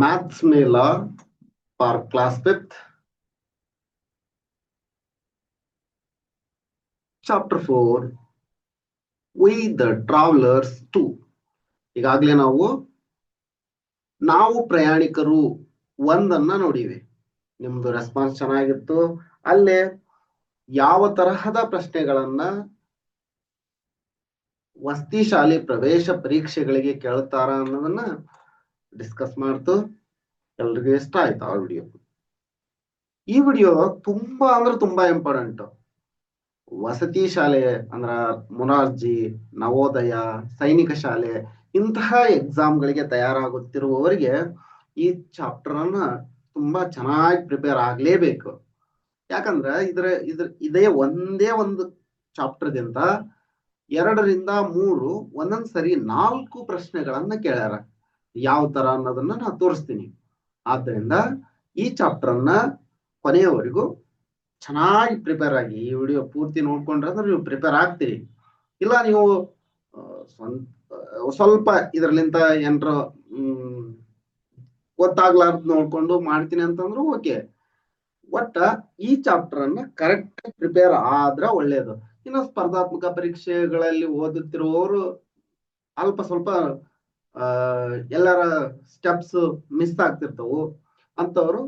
Maths Mela for class 5th, chapter 4, We the Travelers 2. ಈಗಾಗಲೇ ನಾವು ಪ್ರಯಾಣಿಕರು ಒಂದನ್ನ ನೋಡಿವಿ. ನಿಮ್ದು ರೆಸ್ಪಾನ್ಸ್ ಚೆನ್ನಾಗಿತ್ತು. ಅಲ್ಲೇ ಯಾವ ತರಹದ ಪ್ರಶ್ನೆಗಳನ್ನ ವಸತಿ ಶಾಲೆ ಪ್ರವೇಶ ಪರೀಕ್ಷೆಗಳಿಗೆ ಕೇಳ್ತಾರ ಅನ್ನೋದನ್ನ ಡಿಸ್ಕಸ್ ಮಾಡ್ತು. ಎಲ್ರಿಗೂ ಇಷ್ಟ ಆಯ್ತು ಆ ವಿಡಿಯೋ. ಈ ವಿಡಿಯೋ ತುಂಬಾ ಅಂದ್ರೆ ತುಂಬಾ ಇಂಪಾರ್ಟೆಂಟ್. ವಸತಿ ಶಾಲೆ ಅಂದ್ರ ಮೊರಾರ್ಜಿ, ನವೋದಯ, ಸೈನಿಕ ಶಾಲೆ ಇಂತಹ ಎಕ್ಸಾಮ್ಗಳಿಗೆ ತಯಾರಾಗುತ್ತಿರುವವರಿಗೆ ಈ ಚಾಪ್ಟರ್ ಅನ್ನ ತುಂಬಾ ಚೆನ್ನಾಗಿ ಪ್ರಿಪೇರ್ ಆಗ್ಲೇಬೇಕು. ಯಾಕಂದ್ರ ಇದೇ ಒಂದೇ ಒಂದು ಚಾಪ್ಟರ್ದಿಂದ 2 ರಿಂದ 3 ಒಂದೊಂದ್ ಸರಿ 4 ಪ್ರಶ್ನೆಗಳನ್ನ ಕೇಳ್ಯಾರ. ಯಾವ ತರ ಅನ್ನೋದನ್ನ ನಾ ತೋರಿಸ್ತೀನಿ. ಆದ್ದರಿಂದ ಈ ಚಾಪ್ಟರ್ ಅನ್ನ ಕೊನೆಯವರೆಗೂ ಚೆನ್ನಾಗಿ ಪ್ರಿಪೇರ್ ಆಗಿ ಈ ವಿಡಿಯೋ ಪೂರ್ತಿ ನೋಡ್ಕೊಂಡ್ರೆ ಅಂದ್ರೆ ನೀವು ಪ್ರಿಪೇರ್ ಆಗ್ತೀರಿ. ಇಲ್ಲ ನೀವು ಸ್ವಲ್ಪ ಇದರ್ಲಿಂತ ಏನ್ರ ಗೊತ್ತಾಗ್ಲಾರ್ದು ನೋಡ್ಕೊಂಡು ಮಾಡ್ತೀನಿ ಅಂತಂದ್ರು ಓಕೆ. ಒಟ್ಟ ಈ ಚಾಪ್ಟರ್ ಅನ್ನ ಕರೆಕ್ಟ್ ಪ್ರಿಪೇರ್ ಆದ್ರ ಒಳ್ಳೇದು. ಇನ್ನು ಸ್ಪರ್ಧಾತ್ಮಕ ಪರೀಕ್ಷೆಗಳಲ್ಲಿ ಓದುತ್ತಿರುವವರು ಅಲ್ಪ ಸ್ವಲ್ಪ ಎಲ್ಲರ ಸ್ಟೆಪ್ಸ್ ಮಿಸ್ ಆಗ್ತಿರ್ತವು. ಅಂತವ್ರು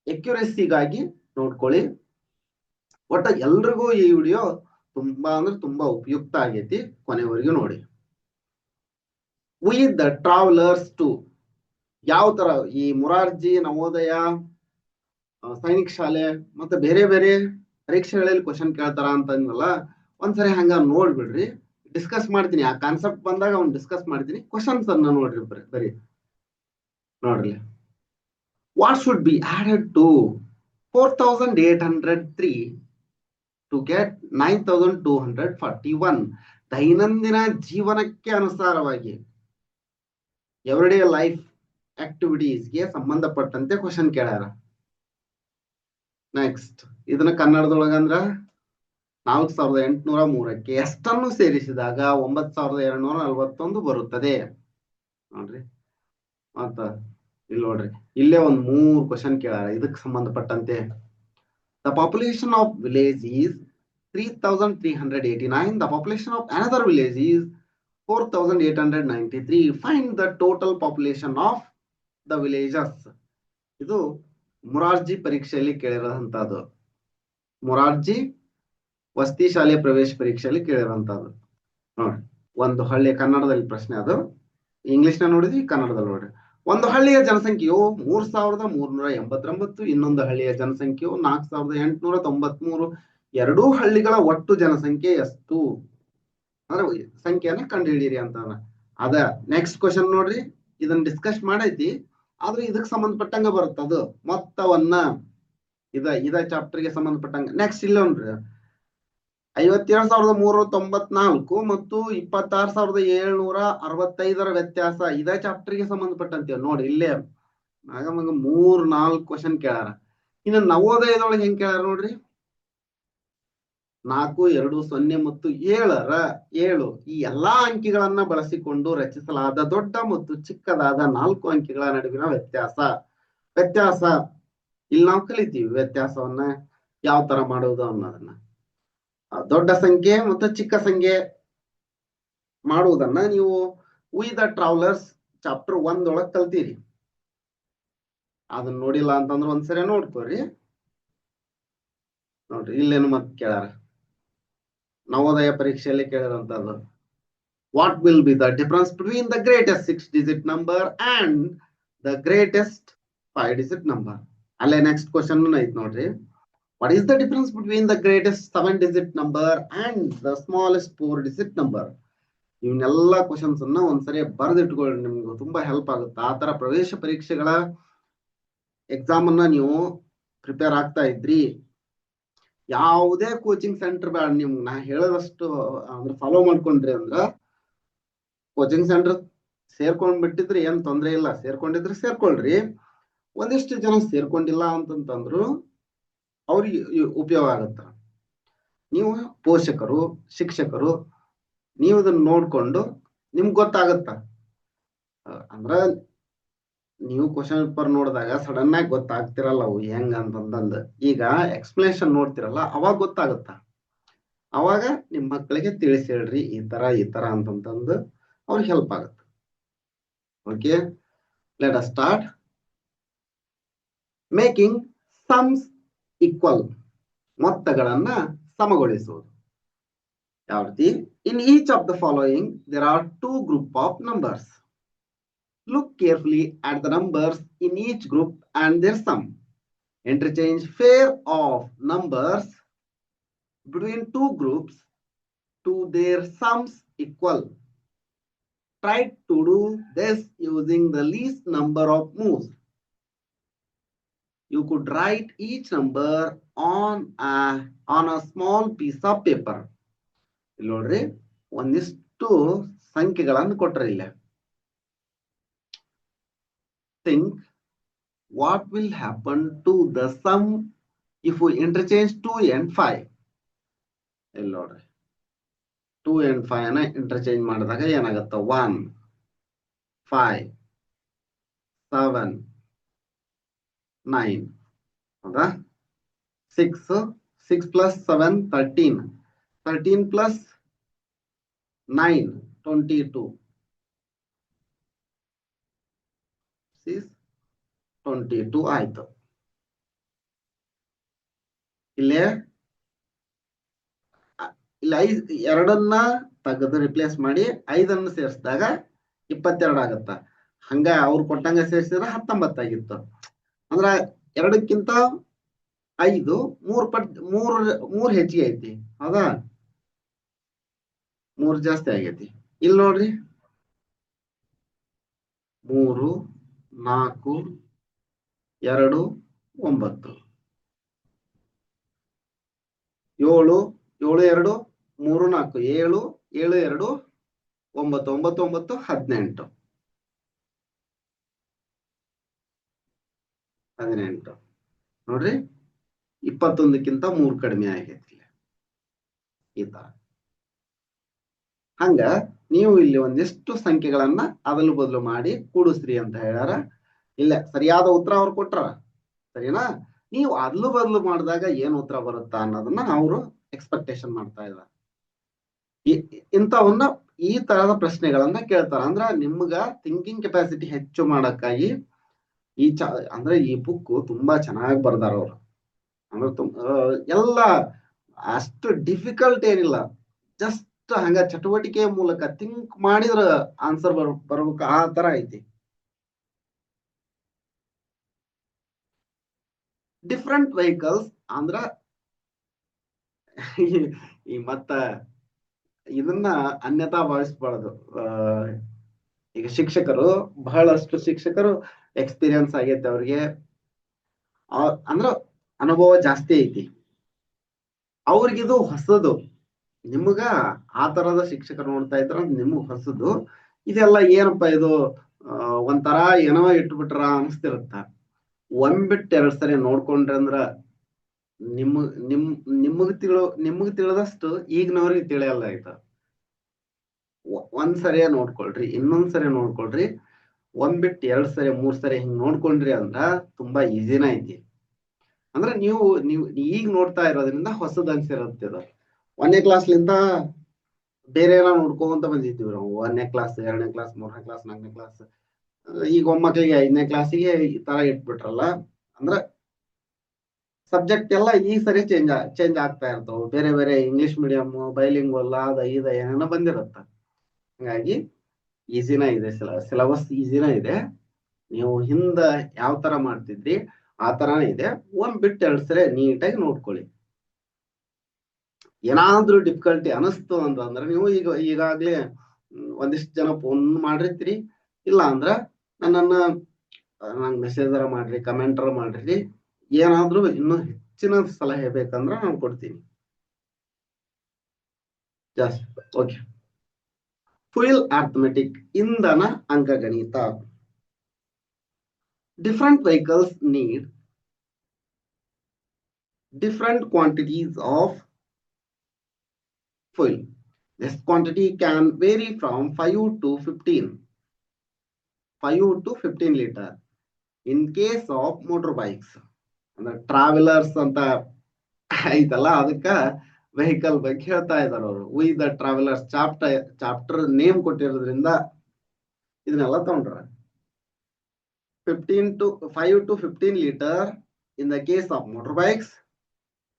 ಎಕ್ಯುರೆಸಿಗಾಗಿ ನೋಡ್ಕೊಳ್ಳಿ. ಒಟ್ಟ ಎಲ್ರಿಗೂ ಈ ವಿಡಿಯೋ ತುಂಬಾ ಅಂದ್ರೆ ತುಂಬಾ ಉಪಯುಕ್ತ ಆಗೈತಿ. ಕೊನೆವರೆಗೂ ನೋಡಿ. ವಿ ದ ಟ್ರಾವೆಲರ್ಸ್ 2 ಯಾವ ತರ ಈ ಮೊರಾರ್ಜಿ, ನವೋದಯ, ಸೈನಿಕ ಶಾಲೆ ಮತ್ತೆ ಬೇರೆ ಬೇರೆ ಪರೀಕ್ಷೆಗಳಲ್ಲಿ ಕ್ವಶನ್ ಕೇಳ್ತಾರ ಅಂತಂದಲ್ಲ, ಒಂದ್ಸರಿ ಹಂಗ ನೋಡ್ಬಿಡ್ರಿ. ಡಿಸ್ಕಸ್ ಮಾಡ್ತೀನಿ. ಆ ಕಾನ್ಸೆಪ್ಟ್ ಬಂದಾಗ ಅವ್ನು ಡಿಸ್ಕಸ್ ಮಾಡ್ತೀನಿ. ಕ್ವಶನ್ಸ್ ಅನ್ನ ನೋಡ್ರಿ ಬರೀ ನೋಡ್ರಿ. What should be added to 4803 to get 9241? ದೈನಂದಿನ ಜೀವನಕ್ಕೆ ಅನುಸಾರವಾಗಿ ಎವ್ರಿಡೇ ಲೈಫ್ ಆಕ್ಟಿವಿಟೀಸ್ಗೆ ಸಂಬಂಧಪಟ್ಟಂತೆ ಕ್ವಶನ್ ಕೇಳ್ಯಾರ. ನೆಕ್ಸ್ಟ್ ಇದನ್ನ ಕನ್ನಡದೊಳಗಂದ್ರ 4803ಕ್ಕೆ ಎಷ್ಟನ್ನು ಸೇರಿಸಿದಾಗ 9241 ಬರುತ್ತದೆ. ನೋಡ್ರಿ. ಮತ್ತ ಇಲ್ಲಿ ನೋಡ್ರಿ, ಇಲ್ಲೇ ಒಂದ್ 3 ಕ್ವಶನ್ ಕೇಳ್ಯಾರ ಇದಕ್ಕೆ ಸಂಬಂಧಪಟ್ಟಂತೆ. The population of village is 3389. The population of another village is 4893. Find the total population of the villages. ಇದು ಮೊರಾರ್ಜಿ ಪರೀಕ್ಷೆಯಲ್ಲಿ ಕೇಳಿರೋಂಥದ್ದು. ಮೊರಾರ್ಜಿ ವಸತಿ ಶಾಲೆ ಪ್ರವೇಶ ಪರೀಕ್ಷೆಯಲ್ಲಿ ಕೇಳಿರೋಂಥದ್ದು. ನೋಡಿ, ಒಂದು ಹಳ್ಳಿಯ ಕನ್ನಡದಲ್ಲಿ ಪ್ರಶ್ನೆ, ಅದು ಇಂಗ್ಲಿಷ್ ನ ನೋಡಿದ್ವಿ, ಕನ್ನಡದಲ್ಲಿ ನೋಡ್ರಿ. ಒಂದು ಹಳ್ಳಿಯ ಜನಸಂಖ್ಯೆಯು 3389. ಇನ್ನೊಂದು ಹಳ್ಳಿಯ ಜನಸಂಖ್ಯೆಯು 4893. ಎರಡೂ ಹಳ್ಳಿಗಳ ಒಟ್ಟು ಜನಸಂಖ್ಯೆ ಎಷ್ಟು ಅಂದ್ರೆ ಸಂಖ್ಯೆಯನ್ನ ಕಂಡುಹಿಡಿಯಿರಿ ಅಂತ. ಅದ ನೆಕ್ಸ್ಟ್ ಕ್ವಶನ್ ನೋಡ್ರಿ. ಇದನ್ನ ಡಿಸ್ಕಸ್ ಮಾಡೈತಿ, ಆದ್ರೆ ಇದಕ್ಕೆ ಸಂಬಂಧಪಟ್ಟಂಗ ಬರುತ್ತೆ ಅದು ಮೊತ್ತವನ್ನ. ಇದ ಚಾಪ್ಟರ್ಗೆ ಸಂಬಂಧಪಟ್ಟಂಗ. ನೆಕ್ಸ್ಟ್ ಇಲ್ಲ ನೋಡ್ರಿ, 57,394 ಮತ್ತು 26,765 ವ್ಯತ್ಯಾಸ. ಇದೇ ಚಾಪ್ಟರ್ಗೆ ಸಂಬಂಧಪಟ್ಟಂತೆ ನೋಡಿ. ಇಲ್ಲೇ ಆಗ 3-4 ಕ್ವಶನ್ ಕೇಳಾರ. ಇನ್ನು ನವೋದಯದೊಳಗೆ ಹೆಂಗ್ ಕೇಳಾರ ನೋಡ್ರಿ. 4, 2, 0 ಮತ್ತು 7 ಈ ಎಲ್ಲಾ ಅಂಕಿಗಳನ್ನ ಬಳಸಿಕೊಂಡು ರಚಿಸಲಾದ ದೊಡ್ಡ ಮತ್ತು ಚಿಕ್ಕದಾದ 4 ಅಂಕಿಗಳ ನಡುವಿನ ವ್ಯತ್ಯಾಸ ಇಲ್ಲಿ ನಾವು ಕಲಿತೀವಿ. ವ್ಯತ್ಯಾಸವನ್ನ ಯಾವ ತರ ಮಾಡುವುದು ಅನ್ನೋದನ್ನ. ದೊಡ್ಡ ಸಂಖ್ಯೆ ಮತ್ತು ಚಿಕ್ಕ ಸಂಖ್ಯೆ ಮಾಡುವುದನ್ನ ನೀವು ವಿ ದ ಟ್ರಾವೆಲರ್ಸ್ ಚಾಪ್ಟರ್ 1 ಒಳಗ್ ಕಲ್ತೀರಿ. ಅದನ್ನ ನೋಡಿಲ್ಲ ಅಂತಂದ್ರೆ ಒಂದ್ಸರಿ ನೋಡ್ಕೋರಿ. ನೋಡ್ರಿ, ಇಲ್ಲೇನು ಮತ್ತೆ ಕೇಳಾರ. ನವೋದಯ ಪರೀಕ್ಷೆಯಲ್ಲಿ ಕೇಳಿರುವಂತದ್ದು, what will be the difference between the greatest 6-digit number and the greatest 5-digit number? ಅಲ್ಲೇ ನೆಕ್ಸ್ಟ್ ಕ್ವಶನ್ ಐತ್ ನೋಡ್ರಿ. What is the difference between the greatest 7-digit number and the smallest 4-digit number? ಇವನ್ನೆಲ್ಲ questions ಅನ್ನ ಒಂದ್ಸರಿ ಬರೆದಿಟ್ಕೊಳ್ಳಿ, ನಿಮ್ಗೆ ತುಂಬಾ help ಆಗುತ್ತೆ. ಆ ತರ ಪ್ರವೇಶ ಪರೀಕ್ಷೆಗಳ ಎಕ್ಸಾಮ್ ಅನ್ನ ನೀವು ಪ್ರಿಪೇರ್ ಆಗ್ತಾ ಇದ್ರಿ, ಯಾವುದೇ ಕೋಚಿಂಗ್ ಸೆಂಟರ್ ಬೇಡ, ನಿಮ್ಗೆ ನಾ ಹೇಳದಷ್ಟು ಅಂದ್ರೆ ಫಾಲೋ ಮಾಡ್ಕೊಂಡ್ರಿ ಅಂದ್ರ ಕೋಚಿಂಗ್ ಸೆಂಟರ್ ಸೇರ್ಕೊಂಡ್ ಬಿಟ್ಟಿದ್ರಿ ಏನ್ ತೊಂದ್ರೆ ಇಲ್ಲ. ಸೇರ್ಕೊಂಡಿದ್ರೆ ಸೇರ್ಕೊಳ್ರಿ. ಒಂದಿಷ್ಟು ಜನ ಸೇರ್ಕೊಂಡಿಲ್ಲ ಅಂತಂತಂದ್ರು ಅವ್ರಿಗೆ ಉಪಯೋಗ ಆಗತ್ತ. ನೀವು ಪೋಷಕರು, ಶಿಕ್ಷಕರು, ನೀವು ಇದನ್ನ ನೋಡ್ಕೊಂಡು ನಿಮ್ಗೆ ಗೊತ್ತಾಗತ್ತ. ಅಂದ್ರ ನೀವು ಕ್ವಶನ್ ಪೇಪರ್ ನೋಡಿದಾಗ ಸಡನ್ ಆಗಿ ಗೊತ್ತಾಗ್ತಿರಲ್ಲ ಅವು ಹೆಂಗ ಅಂತಂದು. ಈಗ ಎಕ್ಸ್ಪ್ಲನೇಷನ್ ನೋಡ್ತಿರಲ್ಲ ಅವಾಗ ಗೊತ್ತಾಗುತ್ತ. ಅವಾಗ ನಿಮ್ ಮಕ್ಕಳಿಗೆ ತಿಳಿಸಿ ಹೇಳ್ರಿ ಈ ತರ ಅಂತಂದು ಅವ್ರಿಗೆ ಹೆಲ್ಪ್ ಆಗುತ್ತೆ. Okay, let us start. Making sums equal, ಮೊತ್ತಗಳನ್ನ ಸಮಗೊಳಿಸುವುದು. ಯಾವ ರೀತಿ? In each of the following there are 2 group of numbers. Look carefully at the numbers in each group and their sum. Interchange pair of numbers between 2 groups to their sums equal. Try to do this using the least number of moves. You could write each number on a small piece of paper. ಇಲ್ಲಿ ನೋಡ್ರಿ, ಒಂದಿಷ್ಟು ಸಂಖ್ಯೆಗಳನ್ನು ಕೊಟ್ರೆ ಇಲ್ಲ. Think what will happen to the sum if we interchange 2 and 5. ಇಲ್ಲಿ ನೋಡ್ರಿ, 2 and 5 ಅನ್ನ interchange ಮಾಡಿದಾಗ ಏನಾಗುತ್ತೆ? 1 5 7 9 ಹೌದಾ? 6 plus 7 13 13 plus 9 22 22 ಆಯ್ತು. ಇಲ್ಲಿ ಎರಡನ್ನ ತೆಗೆದು ರಿಪ್ಲೇಸ್ ಮಾಡಿ 5 ಸೇರಿಸಿದಾಗ 22 ಆಗತ್ತ. ಹಂಗ ಅವ್ರು ಕೊಟ್ಟಂಗ ಸೇರಿಸಿದ್ರೆ 19 ಆಗಿತ್ತು. ಅಂದ್ರ 2ಕ್ಕಿಂತ 5 3 ಹೆಚ್ಚಿಗೆ ಐತಿ. ಹೌದಾ? 3 ಜಾಸ್ತಿ ಆಗೈತಿ. ಇಲ್ಲಿ ನೋಡ್ರಿ, 3 4 2 9 7 7 2 3 4 7 7 2 9 9 9 18 18 ನೋಡ್ರಿ, 21ಕ್ಕಿಂತ 3 ಕಡಿಮೆ ಆಗೈತಿ ಈ ತರ. ಹಂಗ ನೀವು ಇಲ್ಲಿ ಒಂದಿಷ್ಟು ಸಂಖ್ಯೆಗಳನ್ನ ಅದಲು ಬದಲು ಮಾಡಿ ಕೂಡಿಸ್ರಿ ಅಂತ ಹೇಳ್ಯಾರ. ಇಲ್ಲ, ಸರಿಯಾದ ಉತ್ತರ ಅವ್ರು ಕೊಟ್ರ, ಸರಿನಾ? ನೀವು ಅದಲು ಬದಲು ಮಾಡಿದಾಗ ಏನ್ ಉತ್ತರ ಬರುತ್ತಾ ಅನ್ನೋದನ್ನ ಅವರು ಎಕ್ಸ್ಪೆಕ್ಟೇಷನ್ ಮಾಡ್ತಾ ಇದ್ದಾರೆ. ಇಂಥವನ್ನ ಈ ತರದ ಪ್ರಶ್ನೆಗಳನ್ನ ಕೇಳ್ತಾರ. ಅಂದ್ರ ನಿಮ್ಗ ಥಿಂಕಿಂಗ್ ಕೆಪಾಸಿಟಿ ಹೆಚ್ಚು ಮಾಡಕ್ಕಾಗಿ ಅಂದ್ರೆ ಈ ಬುಕ್ ತುಂಬಾ ಚೆನ್ನಾಗಿ ಬರ್ದಾರ ಅವ್ರು. ಅಂದ್ರೆ ಎಲ್ಲ ಅಷ್ಟು ಡಿಫಿಕಲ್ಟ್ ಏನಿಲ್ಲ, ಜಸ್ಟ್ ಹಂಗ ಚಟುವಟಿಕೆ ಮೂಲಕ ಥಿಂಕ್ ಮಾಡಿದ್ರ ಆನ್ಸರ್ ಬರ್ಬೇಕು, ಆ ತರ ಐತಿ. ಡಿಫ್ರೆಂಟ್ ವೆಹಿಕಲ್ಸ್ ಅಂದ್ರ ಈ ಮತ್ತ ಇದನ್ನ ಅನ್ಯತಾ ಭಾವಿಸ್ಬಾರ್ದು. ಈಗ ಬಹಳಷ್ಟು ಶಿಕ್ಷಕರು ಎಕ್ಸ್ಪೀರಿಯನ್ಸ್ ಆಗೈತೆ ಅವ್ರಿಗೆ, ಅಂದ್ರ ಅನುಭವ ಜಾಸ್ತಿ ಐತಿ. ಅವ್ರಿಗಿದು ಹೊಸದು. ನಿಮ್ಗ ಆ ತರದ ಶಿಕ್ಷಕರು ನೋಡ್ತಾ ಇದ್ರ ನಿಮ್ಗ್ ಹೊಸದು. ಇದೆಲ್ಲ ಏನಪ್ಪಾ ಇದು ಒಂಥರ ಏನೋ ಇಟ್ಬಿಟ್ರ ಅನಿಸ್ತಿರುತ್ತ. ಒಂದ್ಬಿಟ್ಟು 2 ಸರಿ ನೋಡ್ಕೊಂಡ್ರಿ ಅಂದ್ರ ನಿಮಗ್ ತಿಳಿದಷ್ಟು ಈಗಿನವ್ರಿಗೆ ತಿಳಿಯಲ್ಲ ಆಯ್ತ. ಒಂದ್ಸರಿ ನೋಡ್ಕೊಳ್ರಿ, ಇನ್ನೊಂದ್ಸರಿ ನೋಡ್ಕೊಳ್ರಿ, 1 ಬಿಟ್ಟು 2 ಸರಿ 3 ಸರಿ ಹಿಂಗ್ ನೋಡ್ಕೊಂಡ್ರಿ ಅಂದ್ರ ತುಂಬಾ ಈಸಿನ ಐತಿ. ಅಂದ್ರೆ ನೀವು ಈಗ ನೋಡ್ತಾ ಇರೋದ್ರಿಂದ ಹೊಸದ್ ಅನ್ಸಿರುತ್ತೆ. 1ನೇ ಕ್ಲಾಸ್ಲಿಂದ ಬೇರೆ ಏನೋ ನೋಡ್ಕೊಂತ ಬಂದಿದ್ದೀವಿ ನಾವು. 1ನೇ ಕ್ಲಾಸ್ 2ನೇ ಕ್ಲಾಸ್ 3ನೇ ಕ್ಲಾಸ್ 4ನೇ ಕ್ಲಾಸ್, ಈಗ ಒಮ್ಮಕ್ಳಿಗೆ 5ನೇ ಕ್ಲಾಸಿಗೆ ಈ ತರ ಇಟ್ಬಿಟ್ರಲ್ಲ. ಅಂದ್ರ ಸಬ್ಜೆಕ್ಟ್ ಎಲ್ಲ ಈ ಸರಿ ಚೇಂಜ್ ಆಗ್ತಾ ಇರ್ತಾವ. ಬೇರೆ ಬೇರೆ ಇಂಗ್ಲಿಷ್ ಮೀಡಿಯಂ, ಬೈಲಿಂಗ್ವಲ್ ಅದ ಏನೇನೋ ಬಂದಿರುತ್ತ. ಹಂಗಾಗಿ ಈಸಿನ ಇದೆ, ಸಿಲೆಬಸ್ ಈಸಿನ ಇದೆ. ನೀವು ಹಿಂದ ಯಾವ ತರ ಮಾಡ್ತಿದ್ರಿ ಆ ತರಾನೇ ಇದೆ. 1 ಬಿಟ್ಟು 2 ಸರಿ ನೀಟಾಗಿ ನೋಡ್ಕೊಳ್ಳಿ. ಏನಾದ್ರೂ ಡಿಫಿಕಲ್ಟಿ ಅನಿಸ್ತು ಅಂತಂದ್ರೆ ನೀವು ಈಗಾಗ್ಲೇ ಒಂದಿಷ್ಟು ಜನ ಫೋನ್ ಮಾಡಿರ್ತೀರಿ. ಇಲ್ಲ ಅಂದ್ರ ನಂಗೆ ಮೆಸೇಜ್ ಮಾಡ್ರಿ, ಕಮೆಂಟರ್ ಮಾಡ್ರಿ. ಏನಾದ್ರೂ ಇನ್ನೂ ಹೆಚ್ಚಿನ ಸಲಹೆ ಬೇಕಂದ್ರ ನಾನು ಕೊಡ್ತೀನಿ. ಓಕೆ. ಫ್ಯೂಯಲ್ ಅರ್ಥಮೆಟಿಕ್, ಇಂಧನ ಅಂಕಗಣಿತ. Different vehicles need different quantities of fuel. This quantity can vary from 5 to 15 liter. In case of motor bikes ಅಂದ್ರೆ ಟ್ರಾವೆಲರ್ಸ್ ಅಂತ ಐತಲ್ಲ, ಅದಕ್ಕ ವೆಹಿಕಲ್ ಬಗ್ಗೆ ಹೇಳ್ತಾ ಇದಾರೆ ಅವರು. We the travellers chapter name ಕೊಟ್ಟಿರೋದ್ರಿಂದ ಇದನ್ನೆಲ್ಲ ತಗೊಂಡ್ರ. 5 to 15 liter in the case of motorbikes,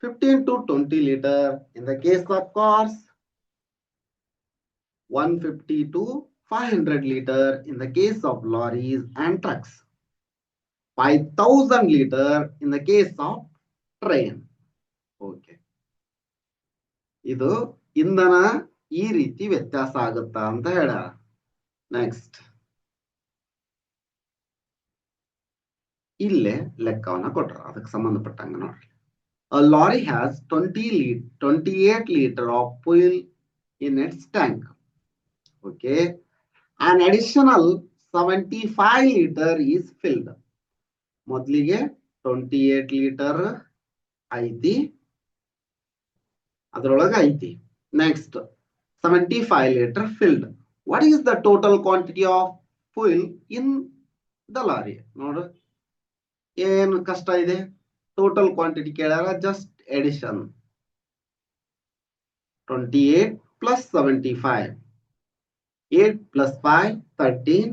15 to 20 liter in the case of cars, 150 to 500 liter in the case of lorries and trucks, 5000 liter in the case of train. Okay. ಇದು ಇಂಧನ ಈ ರೀತಿ ವ್ಯತ್ಯಾಸ ಆಗುತ್ತಾ ಅಂತ ಹೇಳ. ನೆಕ್ಸ್ಟ್ ಇಲ್ಲೇ ಲೆಕ್ಕವನ್ನ ಕೊಟ್ರ, ಅದಕ್ಕೆ ಸಂಬಂಧಪಟ್ಟಂಗ ನೋಡ್ರಿ. A lorry has 28 liter of fuel in its tank. Okay. An additional 75 liter is filled. ಮೊದಲಿಗೆ 28 ಲೀಟರ್ ಐತಿ, ಅದರೊಳಗೆ ಐತಿ. Next 75 liter filled. What is the total quantity of fuel in the lorry? ನೋಡ್ರಿ ಏನು ಕಷ್ಟ ಇದೆ. ಟೋಟಲ್ ಕ್ವಾಂಟಿಟಿ ಕೇಳಾರ, just addition 28 plus 75, 8 plus 5 13.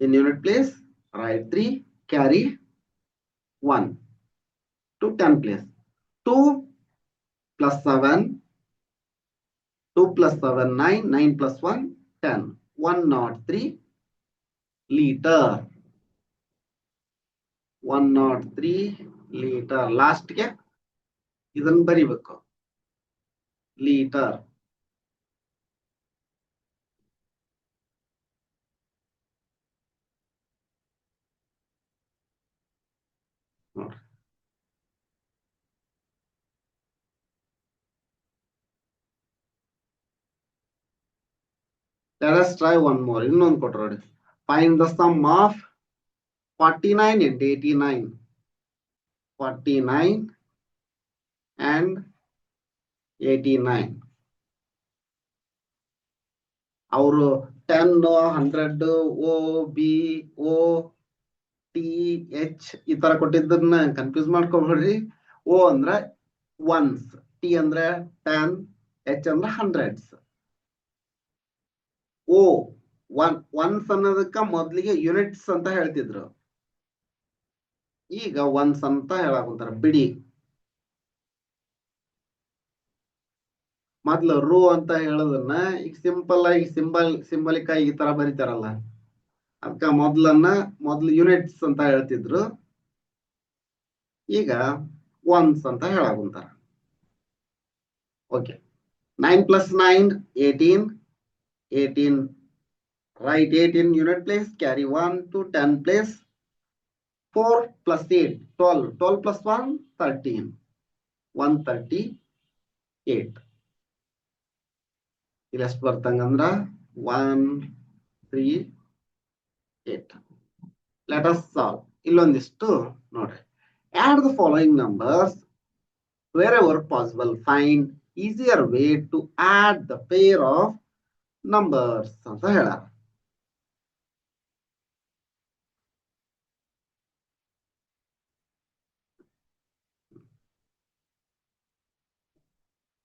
In unit place write 3, carry 1 to 10 place. 2 plus 7, 2 plus 7 9, 9 plus 1 10, 103 liter. 103 liter. Last ಗೆ ಇದನ್ನ ಬರಿಬೇಕು, litre. ನೋಡ್ರಿ let us try one more. ಇನ್ನೊಂದು ಕೊಟ್ರು ನೋಡಿ. Find the sum of 49 and 89. 49 and 89. ಅವರು 10, 100, O, B, O, T, H ಈ ತರ ಕೊಟ್ಟಿದ್ದನ್ನ ಕನ್ಫ್ಯೂಸ್ ಮಾಡ್ಕೊಬೇಡ್ರಿ. O ಅಂದ್ರೆ ಒನ್ಸ್, T ಅಂದ್ರೆ 10, H ಅಂದ್ರೆ ಹಂಡ್ರೆಡ್ಸ್. O ಒನ್ಸ್ ಅನ್ನೋದಕ್ಕ ಮೊದ್ಲಿಗೆ ಯೂನಿಟ್ಸ್ ಅಂತ ಹೇಳ್ತಿದ್ರು, ಈಗ ಒನ್ಸ್ ಅಂತ ಹೇಳಾಕುಂತಾರ. ಬಿಡಿ, ಮೊದ್ಲು ರೋ ಅಂತ ಹೇಳೋದನ್ನ ಈಗ ಸಿಂಪಲ್ ಆಗಿ ಸಿಂಬಲಿಕ್ ಆಗಿ ಈ ತರ ಬರೀತಾರಲ್ಲ, ಅದಕ್ಕ ಮೊದ್ಲು ಯೂನಿಟ್ಸ್ ಅಂತ ಹೇಳ್ತಿದ್ರು, ಈಗ ಒನ್ಸ್ ಅಂತ ಹೇಳಾಕುಂತಾರ. Okay. 9 plus 9 18, 18 write 8 in unit place, carry 1 to 10 place. 4 plus 8 12, 12 plus 1 13, 138. ಇಲ್ಲಿ ಎಷ್ಟು ಬರ್ತಂಗಂದ್ರ 138. Let us solve. ಇಲ್ಲೊಂದಿಷ್ಟು ನೋಡ್ರಿ. Add the following numbers wherever possible. Find easier way to add the pair of numbers ಅಂತ ಹೇಳಾರ.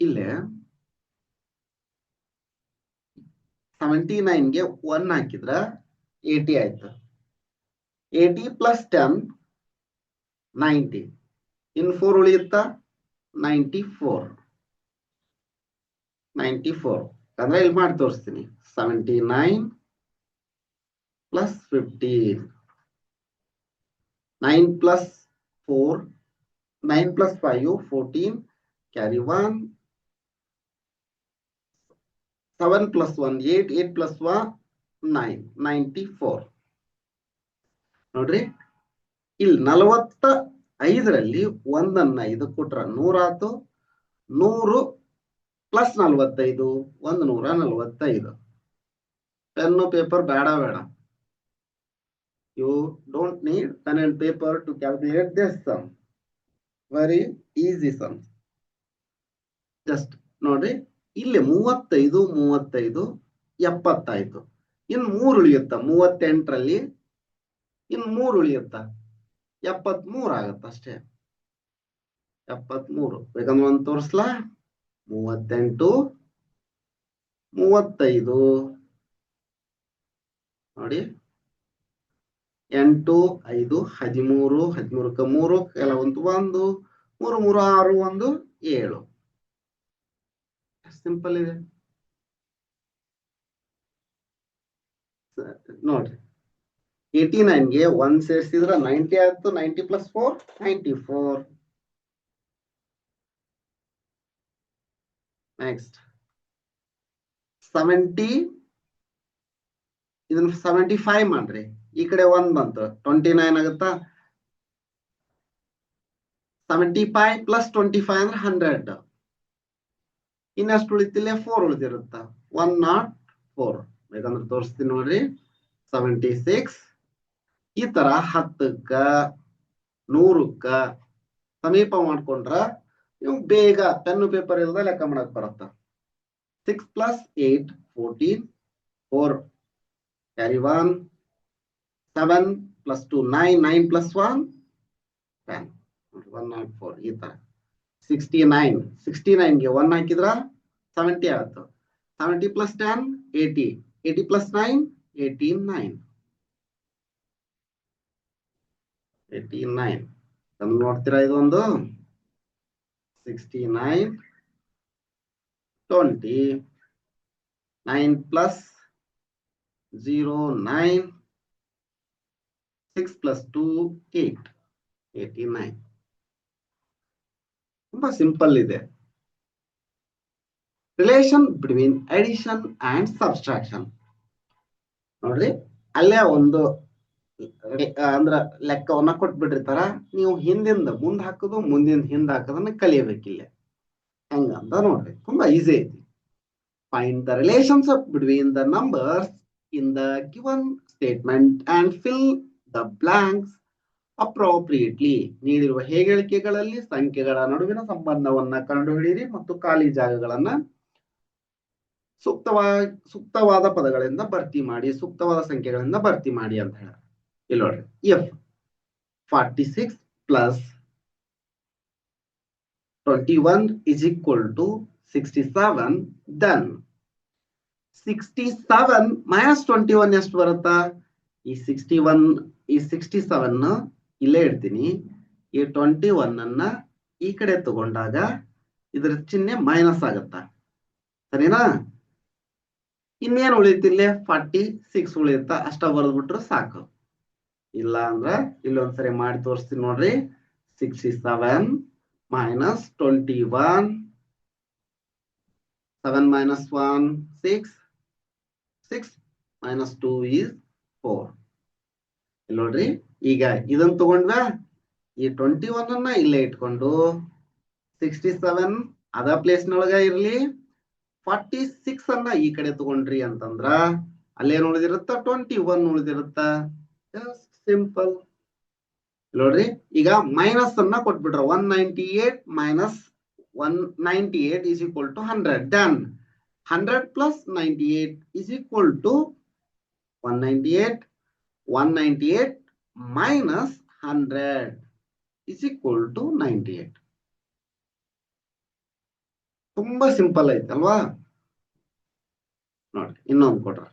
ಇಲ್ಲೇ 79 ಗೆ 1 ಹಾಕಿದ್ರ 80 ಆಯ್ತು. 80 plus 10 90. ಇನ್ 4 ಉಳಿಯುತ್ತ 94. ಅಂದ್ರೆ ಇಲ್ಲಿ ಮಾಡಿ ತೋರಿಸ್ತೀನಿ. 79 plus 15. 9 plus 4, 9 plus 5 14, carry 1. 7 plus 1 8, 8 plus 1 9, 94. ನೋಡ್ರಿ, ಇಲ್ಲಿ 45ರಲ್ಲಿ ಒಂದನ್ನ ಇದು ಕೊಟ್ರ 100 ಆತು. 100 plus 45 145. ಪೆನ್ ಪೇಪರ್ ಬೇಡ. You don't need pen and paper to calculate this sum. Very easy sum. Just ನೋಡ್ರಿ, ಇಲ್ಲಿ 35 35 70 ಆಯ್ತು. ಇನ್ನು 3 ಉಳಿಯುತ್ತ. 38ರಲ್ಲಿ ಇನ್ನು 3 ಉಳಿಯುತ್ತ 73 ಆಗತ್ತ ಅಷ್ಟೇ. 73 ಬೇಕಂದ್ರೆ ಒಂದು ತೋರಿಸ್ಲಾ? 38 35 ನೋಡಿ 8 5 13 13ಕ್ಕೆ 3 ಕೆಲವೊಂದು 1 3 3 6 1 7 ಸಿಂಪಲ್ ಇದೆ ನೋಡ್ರಿ. 89ಗೆ 1 ಸೇರಿಸಿದ್ರೆ 90 ಆಯ್ತು. 90 + 4 94. ನೆಕ್ಸ್ಟ್ 70 ಇದನ್ನ 75 ಮಾಡ್ರಿ. ಈ ಕಡೆ 1 ಬಂತು 29 ಆಗುತ್ತಾ? 75 + 25 ಅಂದ್ರೆ 100. ಇನ್ನಷ್ಟು ಉಳಿತಿಲ್ಲ 4 ಉಳಿದಿರುತ್ತ 104. ಬೇಕಂದ್ರೆ ತೋರಿಸ್ತೀನಿ ನೋಡ್ರಿ. 76 ಈ ತರ 10ಕ್ಕ 100ಕ್ಕ ಸಮೀಪ ಮಾಡ್ಕೊಂಡ್ರ ನೀವು ಬೇಗ ಪೆನ್ನು ಪೇಪರ್ ಇಲ್ಲದ ಲೆಕ್ಕ ಮಾಡಕ್ ಬರುತ್ತ. 6 + 8 14 4 carry 1 7 + 2 9 9 + 1 10 104. ಈ ತರ 69 69ಗೆ 1 ಹಾಕಿದ್ರ 70 ಆಗುತ್ತೆ. 70 + 10 80 80 + 9 89 89. ನೋಡ್ತೀರಾ ಇದೊಂದು 69 20 9 + 0 9 6 + 2 8 89. ತುಂಬಾ ಸಿಂಪಲ್ ಇದೆ. Relation between addition and subtraction ನೋಡ್ರಿ. ಅಲ್ಲೇ ಒಂದು ಅಂದ್ರ ಲೆಕ್ಕವನ್ನ ಕೊಟ್ಬಿಟ್ಟಿರ್ತಾರ. ನೀವು ಹಿಂದಿಂದ ಮುಂದ್ ಹಾಕೋದು ಮುಂದಿಂದ ಹಿಂದ್ ಹಾಕೋದನ್ನ ಕಲಿಯಬೇಕಿಲ್ಲ. ಹೆಂಗಂತ ನೋಡ್ರಿ, ತುಂಬಾ ಈಸಿ ಐತಿ. Find the relationship between the numbers in the given statement and fill the blanks appropriately. ನೀಡಿರುವ ಹೇಳಿಕೆಗಳಲ್ಲಿ ಸಂಖ್ಯೆಗಳ ನಡುವಿನ ಸಂಬಂಧವನ್ನ ಕಂಡುಹಿಡಿಯಿರಿ ಮತ್ತು ಖಾಲಿ ಜಾಗಗಳನ್ನ ಸೂಕ್ತವಾದ ಪದಗಳಿಂದ ಭರ್ತಿ ಮಾಡಿ, ಸೂಕ್ತವಾದ ಸಂಖ್ಯೆಗಳಿಂದ ಭರ್ತಿ ಮಾಡಿ ಅಂತ ಹೇಳ. ಇಲ್ಲಿ ನೋಡ್ರಿ, if 46 + 21 = 67, then 67 - 21 ಎಷ್ಟು ಬರುತ್ತಾ? ಈ 67 ಇಲ್ಲೇ ಇಡ್ತೀನಿ. ಈ 21 ಅನ್ನ ಈ ಕಡೆ ತಗೊಂಡಾಗ ಇದರ ಚಿಹ್ನೆ ಮೈನಸ್ ಆಗತ್ತಾ? ಸರಿನಾ? ಇನ್ನೇನು ಉಳಿತಿಲ್ಲ 46 ಉಳಿಯುತ್ತಾ? ಅಷ್ಟ ಬರೆದ್ಬಿಟ್ರು ಸಾಕು. ಇಲ್ಲ ಅಂದ್ರ ಇಲ್ಲೊಂದ್ಸರಿ ಮಾಡಿ ತೋರಿಸ್ತೀನಿ ನೋಡ್ರಿ. 67 - 21 7 - 1 6 6 - 2 is 4. ಇಲ್ಲಿ ನೋಡ್ರಿ, ಈಗ ಇದನ್ನ ತಗೊಂಡ್ವಾ. ಈ 21 ಅನ್ನ ಇಲ್ಲೇ ಇಟ್ಕೊಂಡು 67 ಅದ ಪ್ಲೇಸ್ ನೊಳಗ ಇರ್ಲಿ, 46 ಅನ್ನ ಈ ಕಡೆ ತಗೊಂಡ್ರಿ ಅಂತಂದ್ರ ಅಲ್ಲೇನ್ ಉಳಿದಿರುತ್ತ? 21 ಉಳಿದಿರುತ್ತ. ಸಿಂಪಲ್. ನೋಡ್ರಿ, ಈಗ ಮೈನಸ್ ಅನ್ನ ಕೊಟ್ಬಿಟ್ರ. 198 - 198 is equal to 100. Then 100 + 98 is equal to 198. 198 - 100 is equal to 98. ತುಂಬಾ ಸಿಂಪಲ್ ಐತಲ್ವಾ? ನೋಡ್ರಿ, ಇನ್ನೊಂದು ಕೊಡ್ರ.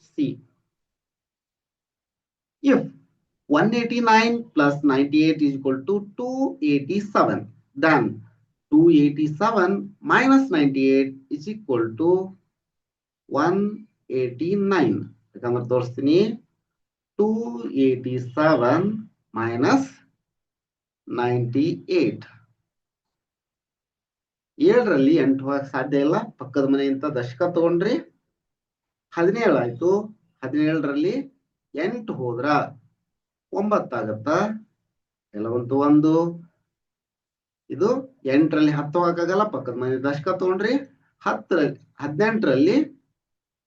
C, if 189 + 98 is equal to 287, then 287 - 98 is equal to 189. ಯಾಕಂದ್ರೆ ತೋರಿಸ್ತೀನಿ. 287 - 98. 7ರಲ್ಲಿ 8 ಹೋಗಕ್ ಸಾಧ್ಯ ಇಲ್ಲ. ಪಕ್ಕದ ಮನೆಯಿಂದ ದಶಕ ತಗೊಂಡ್ರಿ. 17 ಆಯ್ತು. 17ರಲ್ಲಿ 8 ಹೋದ್ರ 9 ಆಗತ್ತಾ? ಕೆಲವೊಂದು 1 ಇದು 8ರಲ್ಲಿ 10 ಹೋಗಕ್ಕಾಗಲ್ಲ. ಪಕ್ಕದ ಮನೆ ದಶಕ ತಗೊಂಡ್ರಿ. 18ರಲ್ಲಿ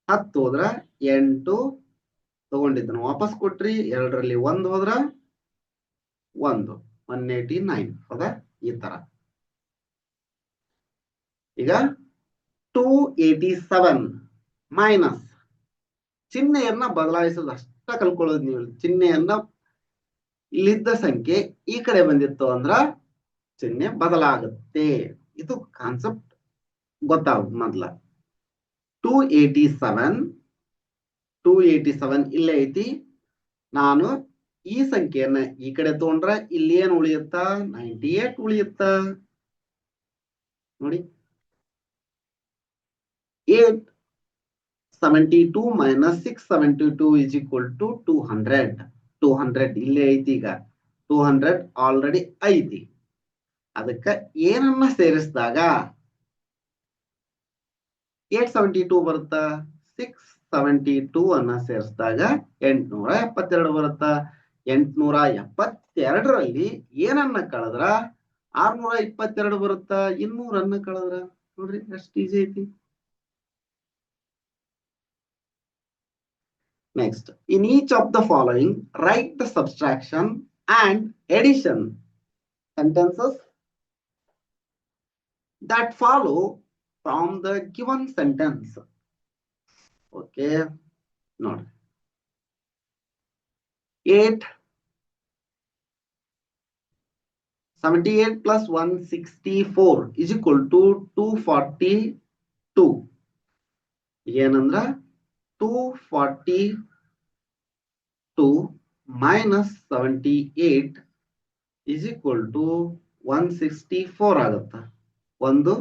10 ಹೋದ್ರ 8 ತಗೊಂಡಿದ್ದನ್ನು ವಾಪಸ್ ಕೊಟ್ರಿ. 2ರಲ್ಲಿ 1 ಹೋದ್ರ 1 189. ಹೌದಾ? ಈ ತರ. ಈಗ 287 - ಚಿಹ್ನೆಯನ್ನ ಬದಲಾಯಿಸೋದು ಅಷ್ಟ ಕಲ್ಕೊಳ್ಳೋದು ನೀವು. ಚಿಹ್ನೆಯನ್ನ ಇಲ್ಲಿದ್ದ ಸಂಖ್ಯೆ ಈ ಕಡೆ ಬಂದಿತ್ತು ಅಂದ್ರ ಚಿಹ್ನೆ ಬದಲಾಗುತ್ತೆ. ಇದು ಕಾನ್ಸೆಪ್ಟ್ ಗೊತ್ತಾಗುತ್ತೆ ಮೊದ್ಲ. 287 ಇಲ್ಲೇ ಐತಿ. ನಾನು ಈ ಸಂಖ್ಯೆಯನ್ನ ಈ ಕಡೆ ತಗೊಂಡ್ರ ಇಲ್ಲಿ ಏನ್ ಉಳಿಯುತ್ತ? 98 ಉಳಿಯುತ್ತ. ನೋಡಿ, 872 - 672 = 200. 200 ಇಲ್ಲೇ ಐತಿ. ಈಗ 200 ಆಲ್ರೆಡಿ ಐತಿ. ಅದಕ್ಕ ಏನನ್ನ ಸೇರಿಸಿದಾಗ 872 ಬರುತ್ತಾ? 672 ಅನ್ನ ಸೇರಿಸಿದಾಗ 872 ಬರುತ್ತಾ? 872ರಲ್ಲಿ ಏನನ್ನ ಕಳೆದ್ರ 622 ಬರುತ್ತಾ? 200 ಕಳೆದ್ರ ನೋಡ್ರಿ ಎಷ್ಟು ಈಜಿ ಐತಿ. Next, in each of the following, write the subtraction and addition sentences that follow from the given sentence. Okay, note 78 plus 164 is equal to 242. ಏನಂದ್ರ 242 minus 78 is equal to 164 ಆಗುತ್ತಾ ಒಂದು.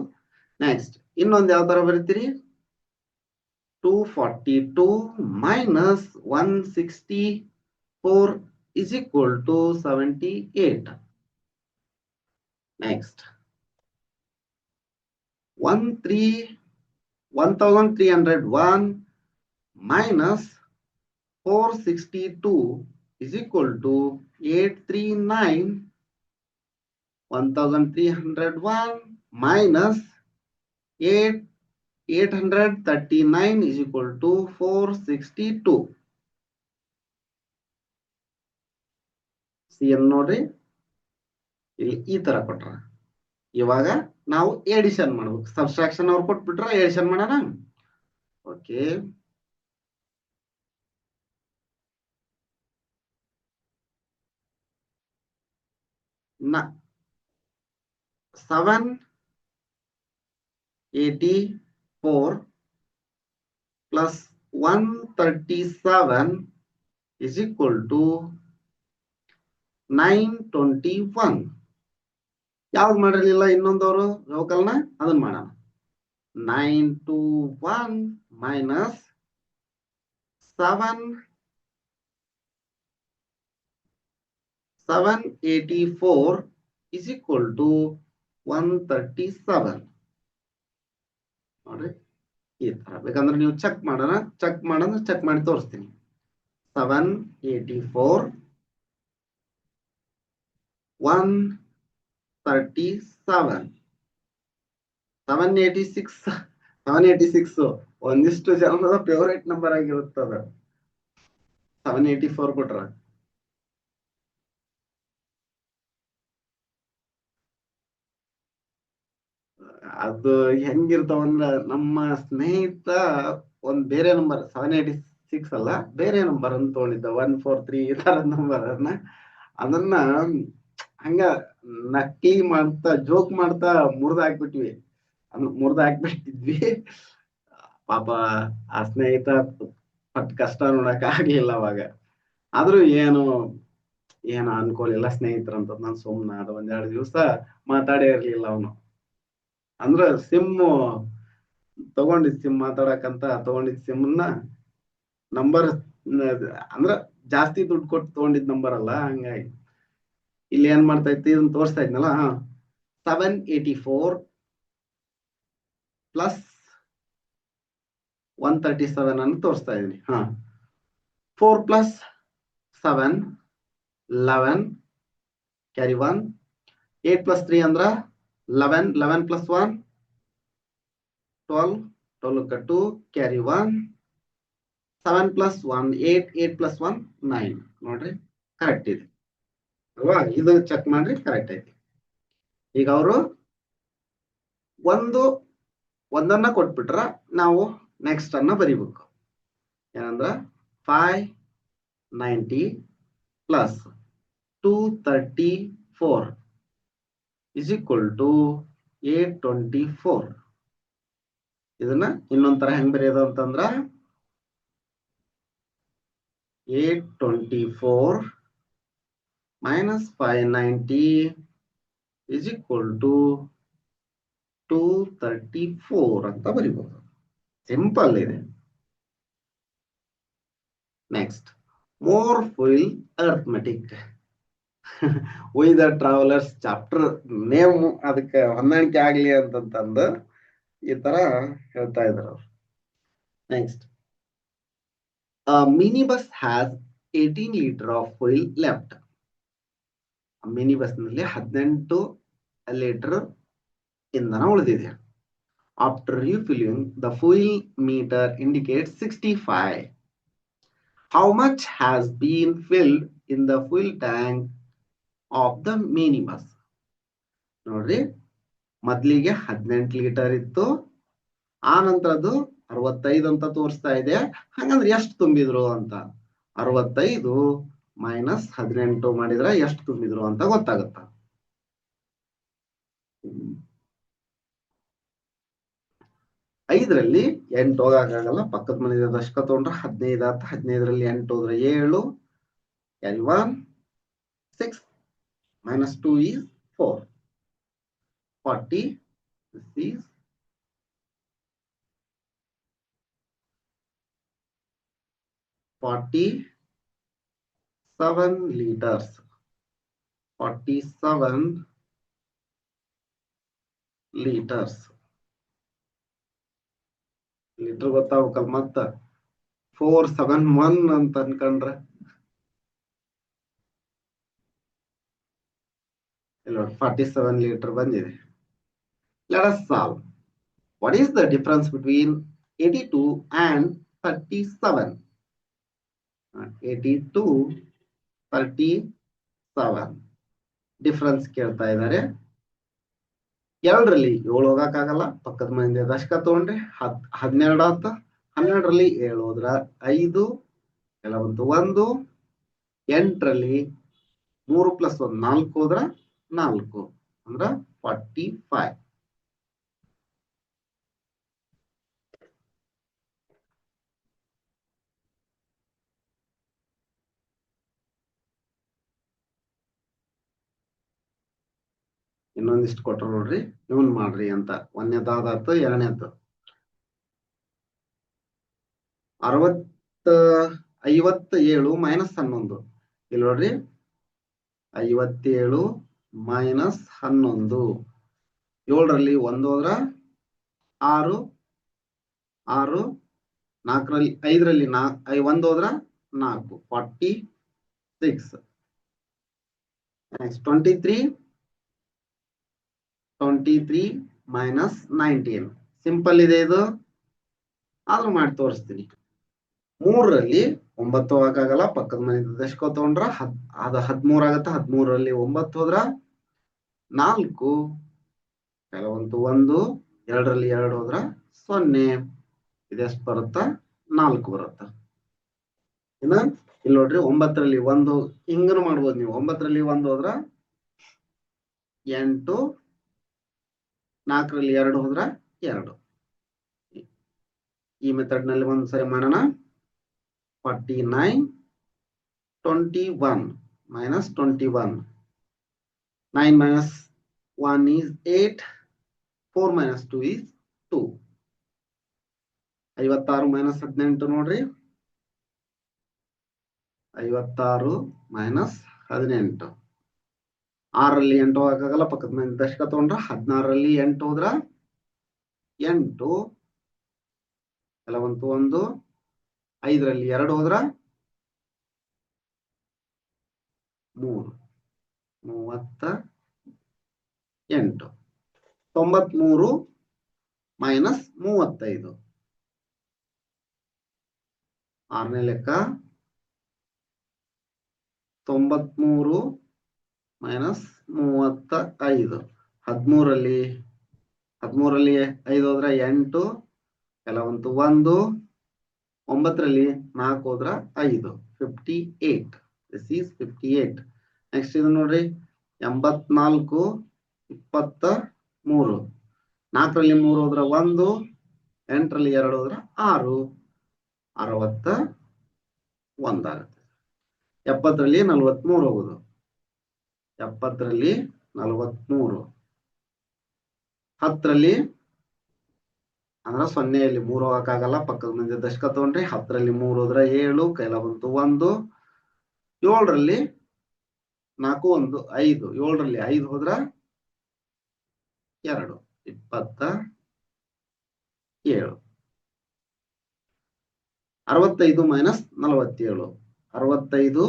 ನೆಕ್ಸ್ಟ್ ಇನ್ನೊಂದು ಯಾವ ತರ ಬರೀತೀರಿ? 242 minus 164 is equal to 78. Next, 1301 minus 462 is equal to 839. 1301 minus 839 is equal to 462. C N ನೋಡ್ರಿ, ಇಲ್ಲಿ ಈ ತರ ಕೊಟ್ರ. ಇವಾಗ ನಾವು ಎಡಿಷನ್ ಮಾಡ್ಬೇಕು. ಸಬ್ಸ್ಟ್ರಾಕ್ಷನ್ ಅವ್ರು ಕೊಟ್ಬಿಟ್ರ, ಎಡಿಷನ್ ಮಾಡೋಣ. ಓಕೆ, ನ 784 plus 137 is equal to 921. ಯಾವ್ದು ಮಾಡಿರ್ಲಿಲ್ಲ ಇನ್ನೊಂದವರು ಲೋಕಲ್ನ, ಅದನ್ನ ಮಾಡೋಣ. 921 minus 784 is equal to 137. ನೋಡ್ರಿ ಈ ತರ. ಬೇಕಂದ್ರೆ ನೀವು ಚೆಕ್ ಮಾಡಿ ತೋರಿಸ್ತೀನಿ. 784 137 786 ಒಂದಿಷ್ಟು ಜನದ ಫೇವರೇಟ್ ನಂಬರ್ ಆಗಿರುತ್ತದ. 784 ಕೊಟ್ರ ಅದು ಹೆಂಗಿರ್ತಾವಂದ್ರ, ನಮ್ಮ ಸ್ನೇಹಿತ ಒಂದ್ ಬೇರೆ ನಂಬರ್ 786 ಅಲ್ಲ, ಬೇರೆ ನಂಬರ್ ಅಂತ ತಗೊಂಡಿದ್ದ 143 ಈ ತರ ನಂಬರ್. ಅದನ್ನ ಹಂಗ ನಕಲಿ ಮಾಡ್ತಾ ಜೋಕ್ ಮಾಡ್ತಾ ಮುರಿದು ಹಾಕ್ಬಿಟ್ಟಿದ್ವಿ. ಪಾಪ ಆ ಸ್ನೇಹಿತ ಪಟ್ ಕಷ್ಟ ನೋಡಕ್ ಆಗ್ಲಿಲ್ಲ ಅವಾಗ. ಆದ್ರೂ ಏನು ಅನ್ಕೋಲಿಲ್ಲ ಸ್ನೇಹಿತರಂತ. ನಾನು ಸುಮ್ನ ಅದು 1-2 ದಿವಸ ಮಾತಾಡೇ ಇರ್ಲಿಲ್ಲ ಅವನು. ಅಂದ್ರ ಸಿಮ್ ಮಾತಾಡಕಂತ ತಗೊಂಡಿದ್ ಸಿಮ್ನ ನಂಬರ್ ಅಂದ್ರ ಜಾಸ್ತಿ ದುಡ್ಡು ಕೊಟ್ಟು ತಗೊಂಡಿದ್ ನಂಬರ್ ಅಲ್ಲ. ಹಂಗಾಗಿ ಇಲ್ಲಿ ಏನ್ ಮಾಡ್ತಾ ಇತ್ತು, ಇದನ್ನ ತೋರಿಸ್ತಾ ಇದ್ನಲ್ಲ. 784 plus 137 ಅನ್ನು ತೋರಿಸ್ತಾ ಇದೀನಿ. 4 plus 7 11 ಕ್ಯಾರಿ 1. 8 plus 3 ಅಂದ್ರ 11. 11 plus 1 12. 12 2 ಕ್ಯಾರಿ 1. 7 plus 1 8. 8 plus 1 9. ನೋಡ್ರಿ ಕರೆಕ್ಟ್ ಇದೆ ಅಲ್ವಾ? ಇದು ಚೆಕ್ ಮಾಡ್ರಿ, ಕರೆಕ್ಟ್ ಐತಿ. ಈಗ ಅವರು ಒಂದನ್ನ ಕೊಟ್ಬಿಟ್ರ ನಾವು ನೆಕ್ಸ್ಟ್ ಅನ್ನ ಬರಿಬೇಕು. ಏನಂದ್ರ 590 ಪ್ಲಸ್ 234 is equal to 824. ಇದನ್ನ ಇನ್ನೊಂದ್ ತರ ಹೆಂಗ್ ಬರೆಯೋದು ಅಂತಂದ್ರ 824 minus 590 is equal to 234 ಅಂತ ಬರಿಬಹುದು. ಸಿಂಪಲ್ ಇದೆ. Next, more fuel arithmetic. We the travelers chapter name ಅದಕ್ಕೆ ಹೊಂದಾಣಿಕೆ ಆಗ್ಲಿ ಅಂತಂತಂದು ಈ ತರ ಹೇಳ್ತಾ ಇದ್ರು. Next, mini bus has 18 litre of fuel left. Mini bus ನಲ್ಲಿ 18 ಲೀಟರ್ ಇಂಧನ ಉಳಿದಿದೆ. After refilling the fuel meter indicates 65. How much has been filled in the fuel tank of the mini bus? ನೋಡ್ರಿ, ಮೊದ್ಲಿಗೆ 18 ಲೀಟರ್ ಇತ್ತು, ಆ ನಂತರ ಅದು 65 ಅಂತ ತೋರಿಸ್ತಾ ಇದೆ. ಹಾಗಂದ್ರೆ ಎಷ್ಟು ತುಂಬಿದ್ರು ಅಂತ 65 ಮೈನಸ್ 18 ಮಾಡಿದ್ರೆ ಎಷ್ಟು ತುಂಬಿದ್ರು ಅಂತ ಗೊತ್ತಾಗುತ್ತ. 5ರಲ್ಲಿ 8 ಹೋಗಕ್ಕಾಗಲ್ಲ, ಪಕ್ಕದ ಮನೆ ದಶಕ ತಗೊಂಡ್ರೆ 15 ಆತ. 15ರಲ್ಲಿ 8 ಹೋದ್ರೆ 7, carry 1, 6 minus 2 is 4, 40. This is 47 liters. 47 liters. Litre ಗೊತ್ತಾಗಬೇಕಲ್, ಮತ್ತ 471 ಅಂತ ಅನ್ಕೊಂಡ್ರೆ ಇಲ್ಲ, 47 ಲೀಟರ್ ಬಂದಿದೆ. Let us solve. What is the difference between 82 and 37? 82, 37 difference ಕೇಳ್ತಾ ಇದ್ದಾರೆ. 2ರಲ್ಲಿ 7 ಹೋಗಕ್ಕಾಗಲ್ಲ, ಪಕ್ಕದ ಮನೆಯಿಂದ ದಶಕ ತಗೊಂಡ್ರೆ 12 ಆತ. 12ರಲ್ಲಿ 7 ಹೋದ್ರ 5, ಕೆಲವೊಂದು 1. 8ರಲ್ಲಿ 3 ಪ್ಲಸ್ 1 4 ಹೋದ್ರ 4, ಅಂದ್ರ 45. ಇನ್ನೊಂದಿಷ್ಟು ಕೊಟ್ಟರು ನೋಡ್ರಿ, ಇವನ್ ಮಾಡ್ರಿ ಅಂತ. 1ನೇದಾತು 2ನೇದ್ದು 57 ಮೈನಸ್ 11. ಇಲ್ಲಿ ನೋಡ್ರಿ, 57 ಮೈನಸ್ 11. 7ರಲ್ಲಿ 1 ಹೋದ್ರ 6, 6. 4ರಲ್ಲಿ 5ರಲ್ಲಿ 1 ಹೋದ್ರ 4, 46. Next 23 minus 19. ಸಿಂಪಲ್ ಇದೆ ಇದು, ಆದ್ರೂ ಮಾಡಿ ತೋರಿಸ್ತೀನಿ. 3ರಲ್ಲಿ 9 ಹೋಗಕ್ಕಾಗಲ್ಲ, ಪಕ್ಕದ ಮನೆ ದಶಕ ತಗೊಂಡ್ರ ಅದು 13 ಆಗತ್ತ. 13ರಲ್ಲಿ 9 ಹೋದ್ರ 4, ಕೆಲವೊಂದು 1. 2ರಲ್ಲಿ 2 ಹೋದ್ರ 0. ಇದೆಷ್ಟು ಬರುತ್ತ? 4 ಬರುತ್ತ. ಇನ್ನ ಇಲ್ಲಿ ನೋಡ್ರಿ, 9ರಲ್ಲಿ 1 ಹಿಂಗನು ಮಾಡ್ಬೋದು ನೀವು. 9ರಲ್ಲಿ 1 ಹೋದ್ರ 8, 4ರಲ್ಲಿ 2 ಹೋದ್ರ 2. ಈ ಮೆಥಡ್ ನಲ್ಲಿ ಒಂದ್ಸರಿ ಮಾಡೋಣ. 49, 21 minus 21. 9 minus 1 is 8. 4 minus 2 is 2. 56 minus 18 ನೋಡ್ರಿ. 56 minus 18. 6ರಲ್ಲಿ 8 ಹೋಗಕ್ಕಾಗಲ್ಲ, ಪಕ್ಕದ ಮನೆ ದಶಕ ತಗೊಂಡ್ರ 16ರಲ್ಲಿ 8 ಹೋದ್ರ 8, ಕೆಲವೊಂದು 1. 5ರಲ್ಲಿ 2 ಹೋದ್ರ 3, 38. 93 ಮೈನಸ್ 35. 6ನೇ ಲೆಕ್ಕ 93 ಮೈನಸ್ 35. 13ರಲ್ಲಿ 5 ಹೋದ್ರ 8, ಕೆಲವೊಂದು 1. 9ರಲ್ಲಿ 4 ಹೋದ್ರ 5, 58. This is 58. ನೆಕ್ಸ್ಟ್ ಇದು ನೋಡ್ರಿ 84, 23. 4ರಲ್ಲಿ 3 ಹೋದ್ರ 1, 8ರಲ್ಲಿ 2 ಹೋದ್ರ 6, 61 ಆಗುತ್ತೆ. 70ರಲ್ಲಿ 43 ಹೋಗುದು. 70ರಲ್ಲಿ 43. 10ರಲ್ಲಿ ಅಂದ್ರೆ 0ಯಲ್ಲಿ 3 ಹೋಗಕ್ಕಾಗಲ್ಲ, ಪಕ್ಕದ ಮುಂದೆ ದಶಕ ತಗೊಂಡ್ರಿ. 10ರಲ್ಲಿ 3 ಹೋದ್ರ 7, ಕೈಲ ಬಂತು 1. 7ರಲ್ಲಿ 4, 1, 5. 7ರಲ್ಲಿ 5 ಹೋದ್ರ 2, 27. 65 ಮೈನಸ್ 47. 65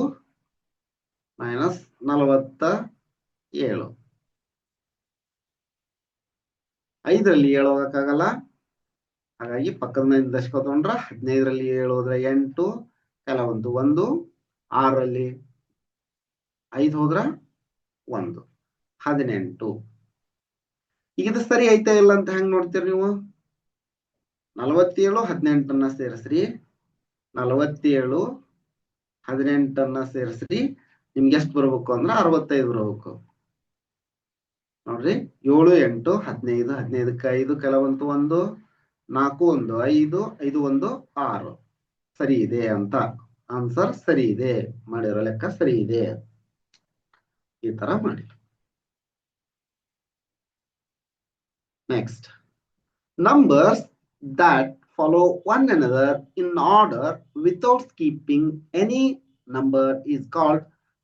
ಮೈನಸ್ 47. 5ರಲ್ಲಿ 7 ಹೋಗಕ್ಕಾಗಲ್ಲ, ಹಾಗಾಗಿ ಪಕ್ಕದ ಮನೆ ದಶಕ ತಗೊಂಡ್ರ. 15ರಲ್ಲಿ 7 ಹೋದ್ರೆ 8, ಕೆಲ ಬಂತು 1. 6ರಲ್ಲಿ 5 ಹೋದ್ರ 1, 18. ಈಗ ಇದು ಸರಿ ಐತಾ ಇಲ್ಲ ಅಂತ ಹೆಂಗ್ ನೋಡ್ತೀರಿ ನೀವು? 47, 18 ಸೇರಿಸ್ರಿ. 47, 18 ಸೇರಿಸ್ರಿ. ನಿಮ್ಗೆ ಎಷ್ಟು ಬರ್ಬೇಕು ಅಂದ್ರೆ 65 ಬರ್ಬೇಕು. ನೋಡ್ರಿ 7, 8, 15. 15ಕ್ಕೆ 5, ಕೆಲ ಬಂತು 1. 4, 1, 5. 5, 1, 6. ಸರಿ ಇದೆ ಅಂತ ಆನ್ಸರ್ ಸರಿ ಇದೆ. ಮಾಡಿರೋ ಲೆಕ್ಕ ಸರಿ ಇದೆ. ಈ ತರ ಮಾಡಿ. Next, numbers that follow one another in order without skipping any number is called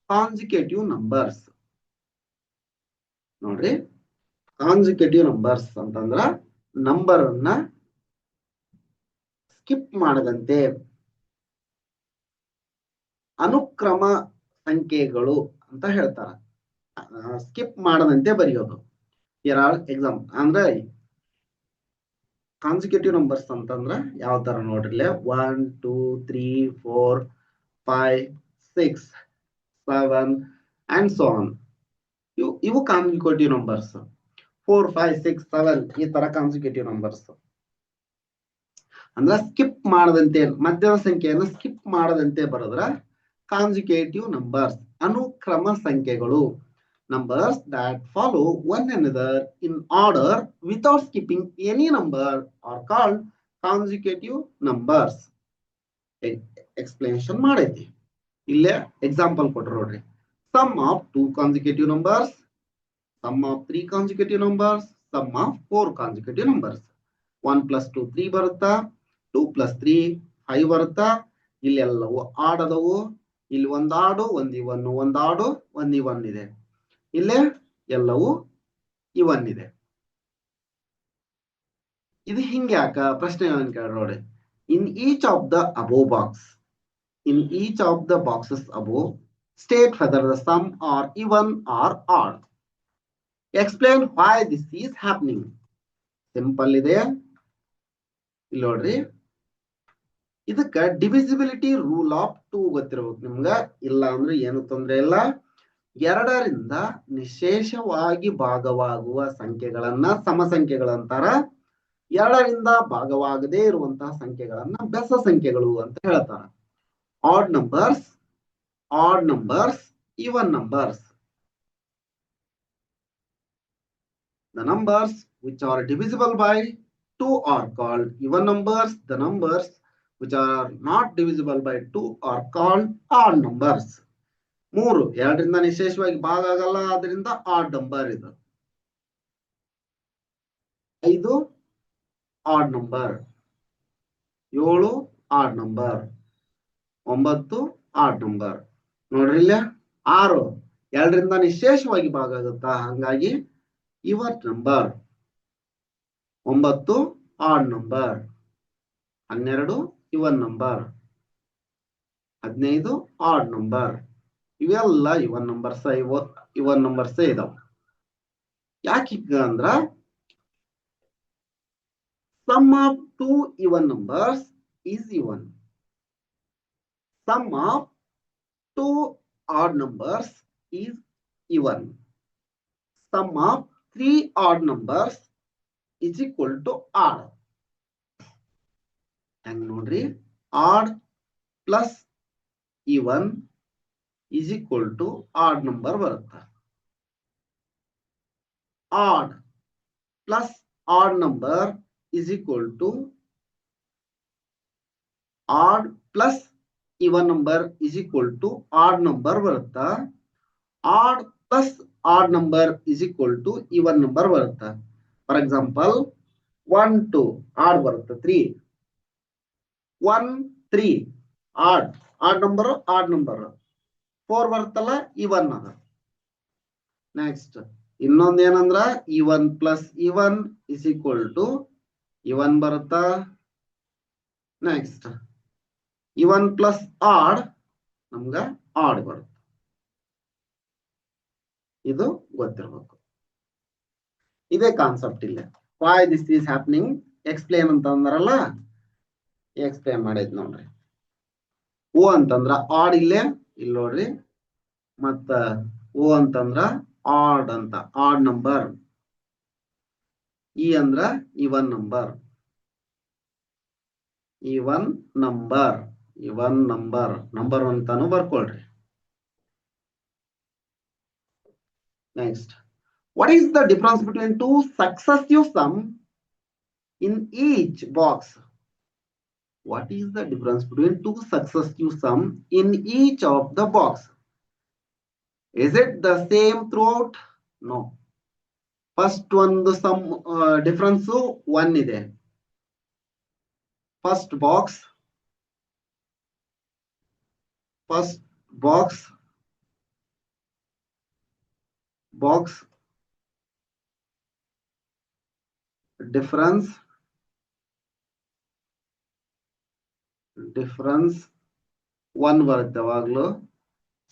consecutive numbers. ನೋಡ್ರಿ, ಕಾನ್ಸಿಕ್ಯೂಟಿವ್ ನಂಬರ್ಸ್ ಅಂತಂದ್ರ ನಂಬರ್ ಅನ್ನ ಸ್ಕಿಪ್ ಮಾಡದಂತೆ ಅನುಕ್ರಮ ಸಂಖ್ಯೆಗಳು ಅಂತ ಹೇಳ್ತಾರ. ಸ್ಕಿಪ್ ಮಾಡದಂತೆ ಬರೆಯೋದು. ಎಕ್ಸಾಮ್ ಅಂದ್ರೆ ಕಾನ್ಸಿಕ್ಯೂಟಿವ್ ನಂಬರ್ಸ್ ಅಂತಂದ್ರ ಯಾವ ತರ ನೋಡ್ರಿ. 1, 2, 3, 4, 5, 6, 7 and so on. ಇವು ಕಾನ್ಸಿಕ್ಯೂಟಿವ್ ನಂಬರ್ಸ್. 4, 5, 6, 7 ಈ ತರ ಕಾನ್ಸಿಕ್ಯೂಟಿವ್ ನಂಬರ್ಸ್. ಅಂದ್ರೆ ಸ್ಕಿಪ್ ಮಾಡದಂತೆ, ಮಧ್ಯದ ಸಂಖ್ಯೆಯನ್ನು ಸ್ಕಿಪ್ ಮಾಡದಂತೆ ಬರೆದ್ರ ಕಾನ್ಸಿಕ್ಯೂಟಿವ್ ನಂಬರ್ಸ್, ಅನುಕ್ರಮ ಸಂಖ್ಯೆಗಳು. Numbers that follow one another in order without skipping any number are called consecutive numbers. Explanation ಮಾಡೈತಿ. ಇಲ್ಲೇ ಎಕ್ಸಾಂಪಲ್ ಕೊಟ್ರು ನೋಡ್ರಿ. Sum of 2 consecutive numbers, sum of 3 consecutive numbers, sum of 4 consecutive numbers. 1 plus 2 3 ಬರುತ್ತಾ, 2 plus 3 5 ಬರುತ್ತಾ. ಇಲ್ಲೆಲ್ಲವೂ ಆಡದವು. ಇಲ್ಲಿ ಒಂದು ಆಡು, ಒಂದು ಇವನ್, ಒಂದು ಆಡು, ಒಂದು ಇವನ್ ಇದೆ. ಇಲ್ಲೇ ಎಲ್ಲವೂ ಇವನ್ ಇದೆ. ಇದು ಹಿಂಗೆ ಯಾಕ ಪ್ರಶ್ನೆ ಕೇಳಿ ನೋಡಿ. ಇನ್ each of the above box, in each of the boxes above, state whether the sum are even or odd. Explain why this is happening. Simple ಇದೆ. ಇಲ್ಲಿ ನೋಡ್ರಿ, ಇದಕ್ಕ ಡಿವಿಸಿಬಿಲಿಟಿ ರೂಲ್ ಆಫ್ 2 ಗೊತ್ತಿರಬೇಕು ನಿಮ್ಗ. ಇಲ್ಲ ಅಂದ್ರೆ ಏನು ತೊಂದರೆ ಇಲ್ಲ. 2ರಿಂದ ನಿಶೇಷವಾಗಿ ಭಾಗವಾಗುವ ಸಂಖ್ಯೆಗಳನ್ನ ಸಮ ಸಂಖ್ಯೆಗಳಂತಾರ. 2ರಿಂದ ಭಾಗವಾಗದೇ ಇರುವಂತಹ ಸಂಖ್ಯೆಗಳನ್ನ ಬೆಸ ಸಂಖ್ಯೆಗಳು ಅಂತ ಹೇಳ್ತಾರ. odd numbers, even numbers. The numbers which are divisible by 2 are called even numbers. The numbers which are not divisible by 2 are called odd numbers. 3 2ರಿಂದ ನಿಶೇಷವಾಗಿ ಭಾಗ ಆಗಲ್ಲ, ಆದ್ರಿಂದ odd number ಇದು. 5 odd number, 7 odd number, 9 odd number. ನೋಡ್ರಿ ಇಲ್ಲ 6 2ರಿಂದ ನಿಶೇಷವಾಗಿ ಭಾಗ ಆಗುತ್ತಾ, ಹಂಗಾಗಿ even number. 9 odd number, 12 even number, 15 odd number. ಇವೆಲ್ಲ ಇವನ್ ನಂಬರ್ಸ್ ಇದಾವ. ಯಾಕೆ ಅಂದ್ರ sum of 2 even numbers is even. Sum of 2 odd numbers is even. Sum of 3 odd numbers is equal to odd. ಹೆಂಗ್ ನೋಡ್ರಿ, odd plus even is equal to odd number ಬರುತ್ತೆ. Odd plus odd number is equal to odd plus even number is equal to odd number ಬರುತ್ತಾ. Odd plus odd number is equal to even number ಬರುತ್ತಾ. For example 1 2 odd ಬರುತ್ತೆ 3 1 3 odd number 4 ಬರುತ್ತಲ್ಲ even ಅದ. Next ಇನ್ನೊಂದ್ ಏನಂದ್ರ even plus even is equal to even ಬರುತ್ತಾ. Next even plus odd ನಮ್ಗ odd ಬರುತ್ತೆ. ಇದು ಗೊತ್ತಿರ್ಬೇಕು. ಇದೇ ಕಾನ್ಸೆಪ್ಟ್ ಇಲ್ಲ. Why this is happening explain ಅಂತ ಅಂದ್ರಲ್ಲ, ಎಕ್ಸ್ಪ್ಲೇನ್ ಮಾಡಿದ್ ನೋಡ್ರಿ. ಓ ಅಂತಂದ್ರ ಆಡ್ ಇಲ್ಲೇ ಇಲ್ಲಿ ನೋಡ್ರಿ, ಮತ್ತ ಓ ಅಂತಂದ್ರ ಆಡ್ ಅಂತ ಆಡ್ ನಂಬರ್, ಇ ಅಂದ್ರ ಈವನ್ ನಂಬರ್, ಈವನ್ ನಂಬರ್ ಅಂತಾನು ಬರ್ಕೊಳ್ರಿ. Next, what is the difference between two successive sum in each box? What is the difference between two successive sum in each of the box? Is it the same throughout? No. First one the sum difference 1 ide. First box difference 1 ಬರುತ್ತೆ ಯಾವಾಗ್ಲೂ.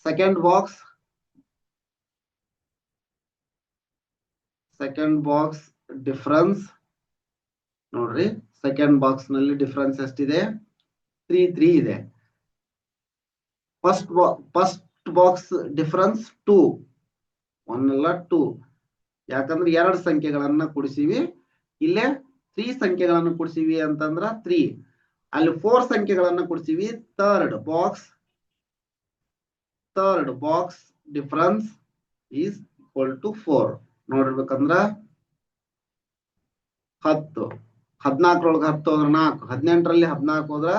Second box difference ನೋಡ್ರಿ, second box ನಲ್ಲಿ difference ಎಷ್ಟಿದೆ? 3 ಇದೆ. First box difference 2, 1 ಅಲ್ಲ 2, ಯಾಕಂದ್ರೆ 2 ಸಂಖ್ಯೆಗಳನ್ನ ಕೂಡಿಸಿವಿ. ಇಲ್ಲೇ 3 ಸಂಖ್ಯೆಗಳನ್ನು ಕೂಡಿಸಿವಿ ಅಂತಂದ್ರ 3, ಅಲ್ಲಿ 4 ಸಂಖ್ಯೆಗಳನ್ನು ಕೂಡಿಸಿವಿ. Third box difference is equal to 4. ನೋಡಿರ್ಬೇಕಂದ್ರ 10, 14ರೊಳಗೆ 10 ಹೋದ್ರ 4, 18ರಲ್ಲಿ 14 ಹೋದ್ರ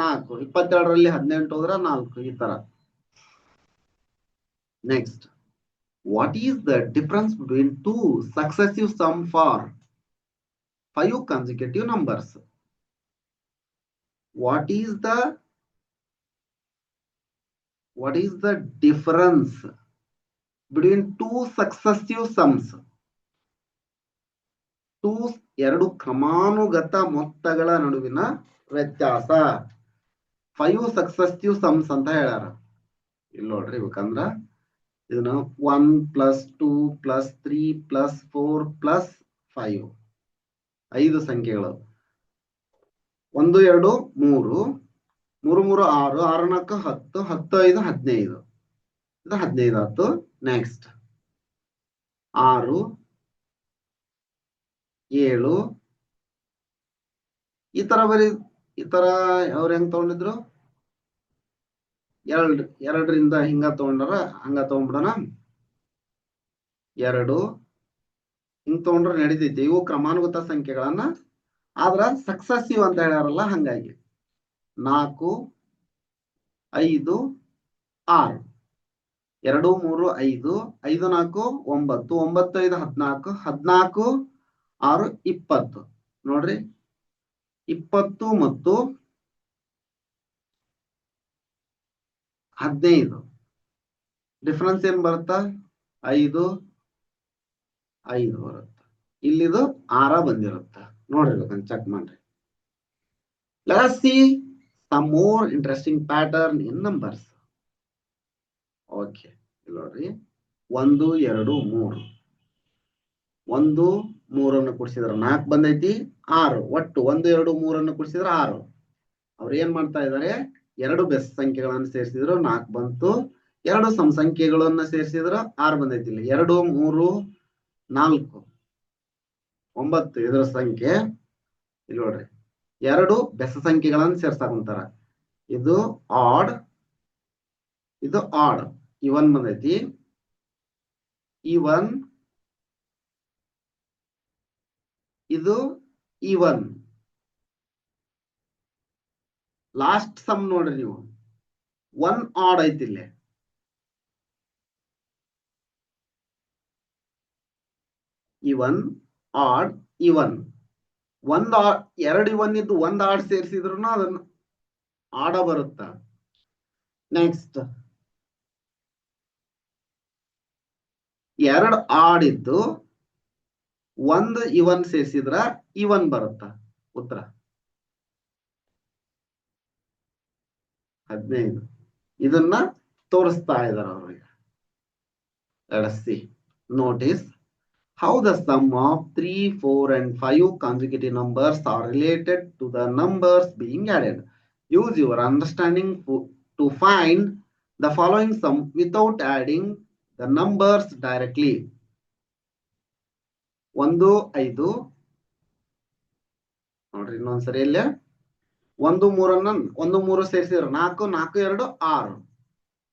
4, 22ರಲ್ಲಿ 18 ಹೋದ್ರ 4, ಈ ತರ. Next, what is the difference between two successive sum for 5 consecutive numbers? What is the difference between two successive sums? ಎರಡು ಕ್ರಮಾನುಗತ ಮೊತ್ತಗಳ ನಡುವಿನ ವ್ಯತ್ಯಾಸ. 5 successive sums ಅಂತ ಹೇಳ್ಯಾರ. ಇಲ್ಲಿ ನೋಡ್ರಿ ಬೇಕಂದ್ರ ಇದನ್ನ 1 + 2 + 3 + 4 + 5, 5 ಸಂಖ್ಯೆಗಳು. 1 2 3 3 3 6 6 4 10 10 5 15, ಇದು 15 ಆಯ್ತು. ನೆಕ್ಸ್ಟ್ 6 7 ಈ ತರ ಅವ್ರು ಹೆಂಗ್ ತಗೊಂಡಿದ್ರು? 2ರಿಂದ ಹಿಂಗ ತಗೊಂಡಾರ, ಹಂಗ ತಗೊಂಡ್ಬಿಡೋಣ. 2 ಹಿಂಗ್ ತಗೊಂಡ್ರೆ ನಡೀತೈತಿ. ಇವು ಕ್ರಮಾನುಗತ ಸಂಖ್ಯೆಗಳನ್ನ, ಆದ್ರ ಸಕ್ಸಸಿವ್ ಅಂತ ಹೇಳ್ಯಾರಲ್ಲ, ಹಂಗಾಗಿ 4 5 6 2 3 5 5 4 9 9 5 14 14 6 20. ನೋಡ್ರಿ 20 ಮತ್ತು 15 ಡಿಫರೆನ್ಸ್ ಏನ್ ಬರುತ್ತಾ? 5 5 ಬರುತ್ತೆ. ಇಲ್ಲಿದು 6 ಬಂದಿರುತ್ತೆ. ನೋಡ್ರಿ ಚೆಕ್ ಮಾಡ್ರಿ. Let us see some more interesting pattern in numbers. Okay, ನೋಡ್ರಿ 1 2 3 1 3 ಅನ್ನು ಕೂಡಿಸಿದ್ರೆ 4 ಬಂದೈತಿ. 6 ಒಟ್ಟು 1 2 3 ಅನ್ನು ಕೂಡಿಸಿದ್ರೆ 6. ಅವ್ರು ಏನ್ ಮಾಡ್ತಾ ಇದಾರೆ? 2 ಬೆಸ ಸಂಖ್ಯೆಗಳನ್ನು ಸೇರಿಸಿದ್ರು 4 ಬಂತು. 2 ಸಮ ಸಂಖ್ಯೆಗಳನ್ನ ಸೇರಿಸಿದ್ರು 6 ಬಂದೈತಿ. ಇಲ್ಲಿ 2 3 4 9 ಇದರ ಸಂಖ್ಯೆ. ಇಲ್ಲಿ ನೋಡ್ರಿ 2 ಬೆಸ ಸಂಖ್ಯೆಗಳನ್ನು ಸೇರ್ಸಾಕುಂತಾರ. ಇದು ಆಡ್, ಇದು ಆಡ್. ಇವನ್ ಬಂದೈತಿ, ಇವನ್, ಇದು ಇವನ್. ಲಾಸ್ಟ್ ಸಮ್ ನೋಡ್ರಿ ನೀವು, ಒನ್ ಆಡ್ ಐತಿ ಇಲ್ಲಿ. ಇವನ್, ಆಡ್, ಇವನ್. ಒಂದ್ ಎರಡು ಇವನ್ ಇದ್ದು ಒಂದ್ ಆಡ್ ಸೇರಿಸಿದ್ರು ಅದನ್ನ ಆಡ ಬರುತ್ತ. ನೆಕ್ಸ್ಟ್ ಎರಡು ಆಡಿದ್ದು ಒಂದು ಇವನ್ ಸೇರಿಸಿದ್ರ ಇವನ್ ಬರುತ್ತ ಉತ್ತರ 15. ಇದನ್ನ ತೋರಿಸ್ತಾ ಇದಾರೆ ಅವ್ರಿಗೆ. Let us see. Notice how the sum of 3, 4 and 5 consecutive numbers are related to the numbers being added. Use your understanding to find the following sum without adding the numbers directly. 1, 5 ನೋಡ್ರಿ ಇನ್ನೊಂದ್ಸರಿ ಇಲ್ಲ. 1, 3 1, 3 ಸೇರಿಸಿದ್ರೆ 4, 4, 2, 6.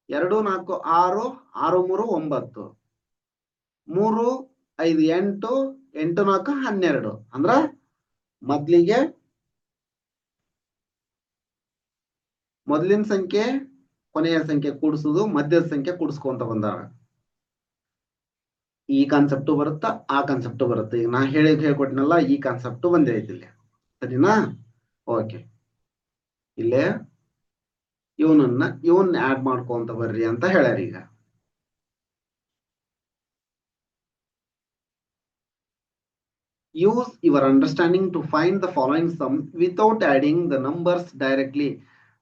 2, 4, 6, 6, 3, 9. 3, 5, 8, 8, 4, 12. ಅಂದ್ರ ಮೊದ್ಲಿಗೆ ಮೊದಲಿನ ಸಂಖ್ಯೆ ಕೊನೆಯ ಸಂಖ್ಯೆ ಕೂಡಿಸುದು, ಮಧ್ಯದ ಸಂಖ್ಯೆ ಕೂಡಿಸ್ಕೊಂತ ಬಂದಾರ. ಈ ಕಾನ್ಸೆಪ್ಟ್ ಬರುತ್ತಾ, ಆ ಕಾನ್ಸೆಪ್ಟ್ ಬರುತ್ತೆ. ಈಗ ನಾ ಹೇಳ್ಕೊಟ್ನಲ್ಲ, ಈ ಕಾನ್ಸೆಪ್ಟ್ ಬಂದೇ ಐತಿ ಇಲ್ಲಿ. ಸರಿನಾ? ಓಕೆ. ಇಲ್ಲೇ ಇವನ್ ಆಡ್ ಮಾಡ್ಕೊಂತ ಬರ್ರಿ ಅಂತ ಹೇಳ್ಯಾರ. ಈಗ use your understanding to find the following sum without adding the numbers directly.